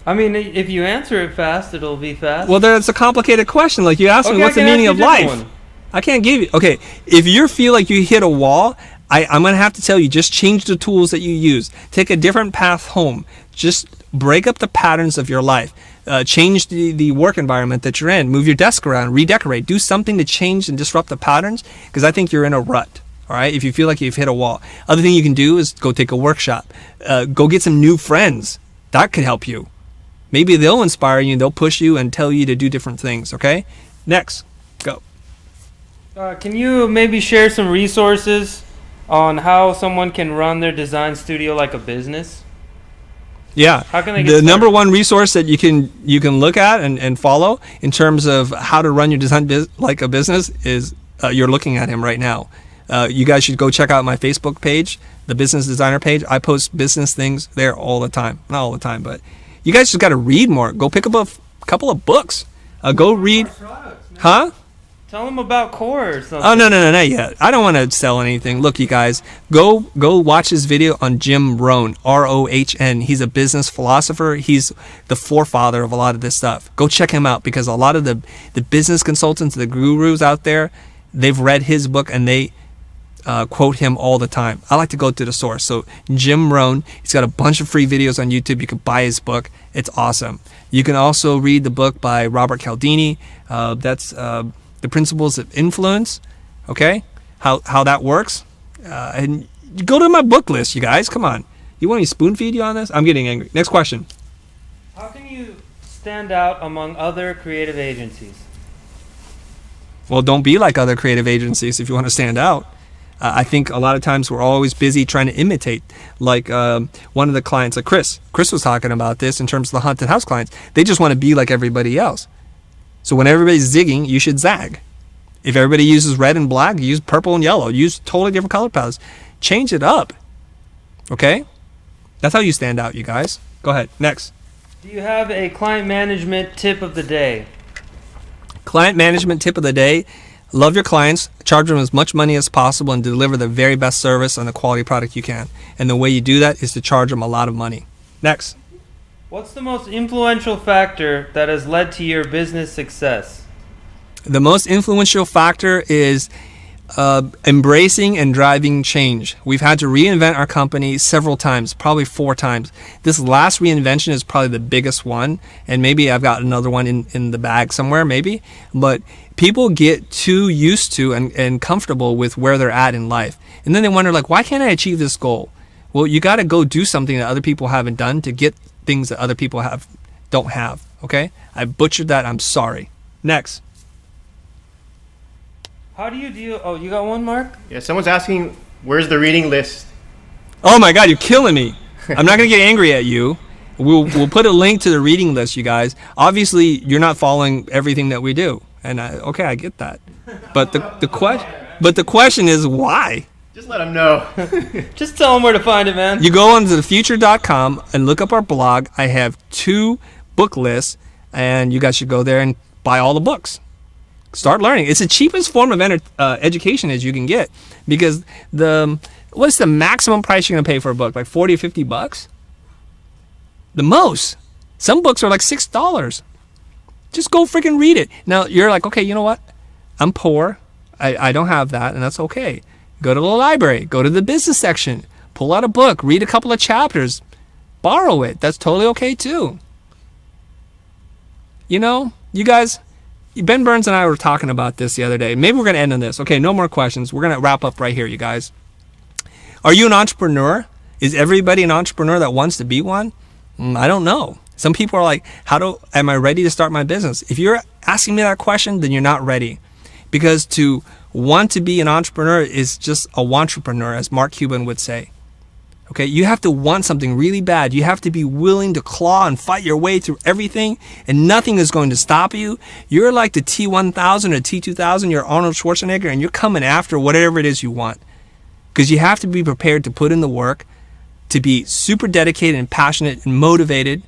I mean, if you answer it fast, it'll be fast. Well, that's a complicated question. Like you asked me, what's the meaning of life? One. I can't give you. Okay, if you feel like you hit a wall, I'm going to have to tell you, just change the tools that you use. Take a different path home. Just break up the patterns of your life. Change the work environment that you're in. Move your desk around. Redecorate. Do something to change and disrupt the patterns because I think you're in a rut. All right, if you feel like you've hit a wall. Other thing you can do is go take a workshop. Go get some new friends. That could help you. Maybe they'll inspire you, they'll push you and tell you to do different things, okay? Next, go. Can you maybe share some resources on how someone can run their design studio like a business? Yeah. How can they get the started? number one resource that you can look at and follow in terms of how to run your design like a business is you're looking at him right now. You guys should go check out my Facebook page, the Business Designer page. I post business things there all the time. Not all the time, but you guys just got to read more. Go pick up a couple of books. Go read. Huh? Tell them about Core or something. Oh, no, not yet. I don't want to sell anything. Look, you guys, go watch his video on Jim Rohn, R-O-H-N. He's a business philosopher. He's the forefather of a lot of this stuff. Go check him out because a lot of the business consultants, the gurus out there, they've read his book and they quote him all the time. I like to go to the source. So Jim Rohn, he's got a bunch of free videos on YouTube. You can buy his book. It's awesome. You can also read the book by Robert Cialdini. That's The Principles of Influence. Okay, how that works. And go to my book list, you guys. Come on. You want me to spoon feed you on this? I'm getting angry. Next question. How can you stand out among other creative agencies? Well, don't be like other creative agencies if you want to stand out. I think a lot of times we're always busy trying to imitate. Like one of the clients, like Chris was talking about this in terms of the haunted house clients. They just want to be like everybody else. So when everybody's zigging, you should zag. If everybody uses red and black, use purple and yellow. Use totally different color palettes. Change it up. Okay? That's how you stand out, you guys. Go ahead. Next. Do you have a client management tip of the day? Client management tip of the day. Love your clients, charge them as much money as possible, and deliver the very best service and the quality product you can. And the way you do that is to charge them a lot of money. Next. What's the most influential factor that has led to your business success? The most influential factor is embracing and driving change. We've had to reinvent our company several times, probably 4 times. This last reinvention is probably the biggest one, and maybe I've got another one in the bag somewhere, maybe. But people get too used to and comfortable with where they're at in life. And then they wonder, like, why can't I achieve this goal? Well, you got to go do something that other people haven't done to get things that other people don't have, okay? I butchered that. I'm sorry. Next. How do you deal... Oh, you got one, Mark? Yeah, someone's asking, where's the reading list? Oh my God, you're killing me. I'm not going to get angry at you. We'll put a link to the reading list, you guys. Obviously, you're not following everything that we do. And I get that. But the question is why? Just let them know. Just tell them where to find it, man. You go onto thefuture.com and look up our blog. I have 2 book lists, and you guys should go there and buy all the books. Start learning. It's the cheapest form of education as you can get, because what's the maximum price you're gonna pay for a book? Like $40 or $50? The most. Some books are like $6. Just go freaking read it. Now you're like, okay, you know what? I'm poor. I don't have that, and that's okay. Go to the library. Go to the business section. Pull out a book. Read a couple of chapters. Borrow it. That's totally okay too. You know, you guys. Ben Burns and I were talking about this the other day. Maybe we're going to end on this. Okay, no more questions. We're going to wrap up right here, you guys. Are you an entrepreneur? Is everybody an entrepreneur that wants to be one? I don't know. Some people are like, am I ready to start my business? If you're asking me that question, then you're not ready. Because to want to be an entrepreneur is just a wantrepreneur, as Mark Cuban would say. Okay, you have to want something really bad. You have to be willing to claw and fight your way through everything, and nothing is going to stop you. You're like the T-1000 or T-2000. You're Arnold Schwarzenegger, and you're coming after whatever it is you want. Because you have to be prepared to put in the work, to be super dedicated and passionate and motivated,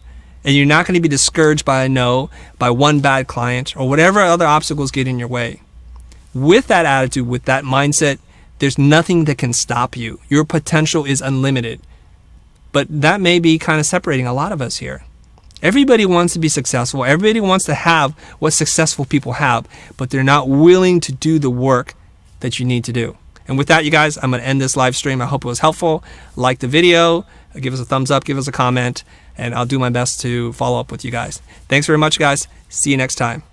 and you're not going to be discouraged by a no, by one bad client, or whatever other obstacles get in your way. With that attitude, with that mindset, there's nothing that can stop you. Your potential is unlimited. But that may be kind of separating a lot of us here. Everybody wants to be successful. Everybody wants to have what successful people have, but they're not willing to do the work that you need to do. And with that, you guys, I'm going to end this live stream. I hope it was helpful. Like the video, give us a thumbs up, give us a comment, and I'll do my best to follow up with you guys. Thanks very much, guys. See you next time.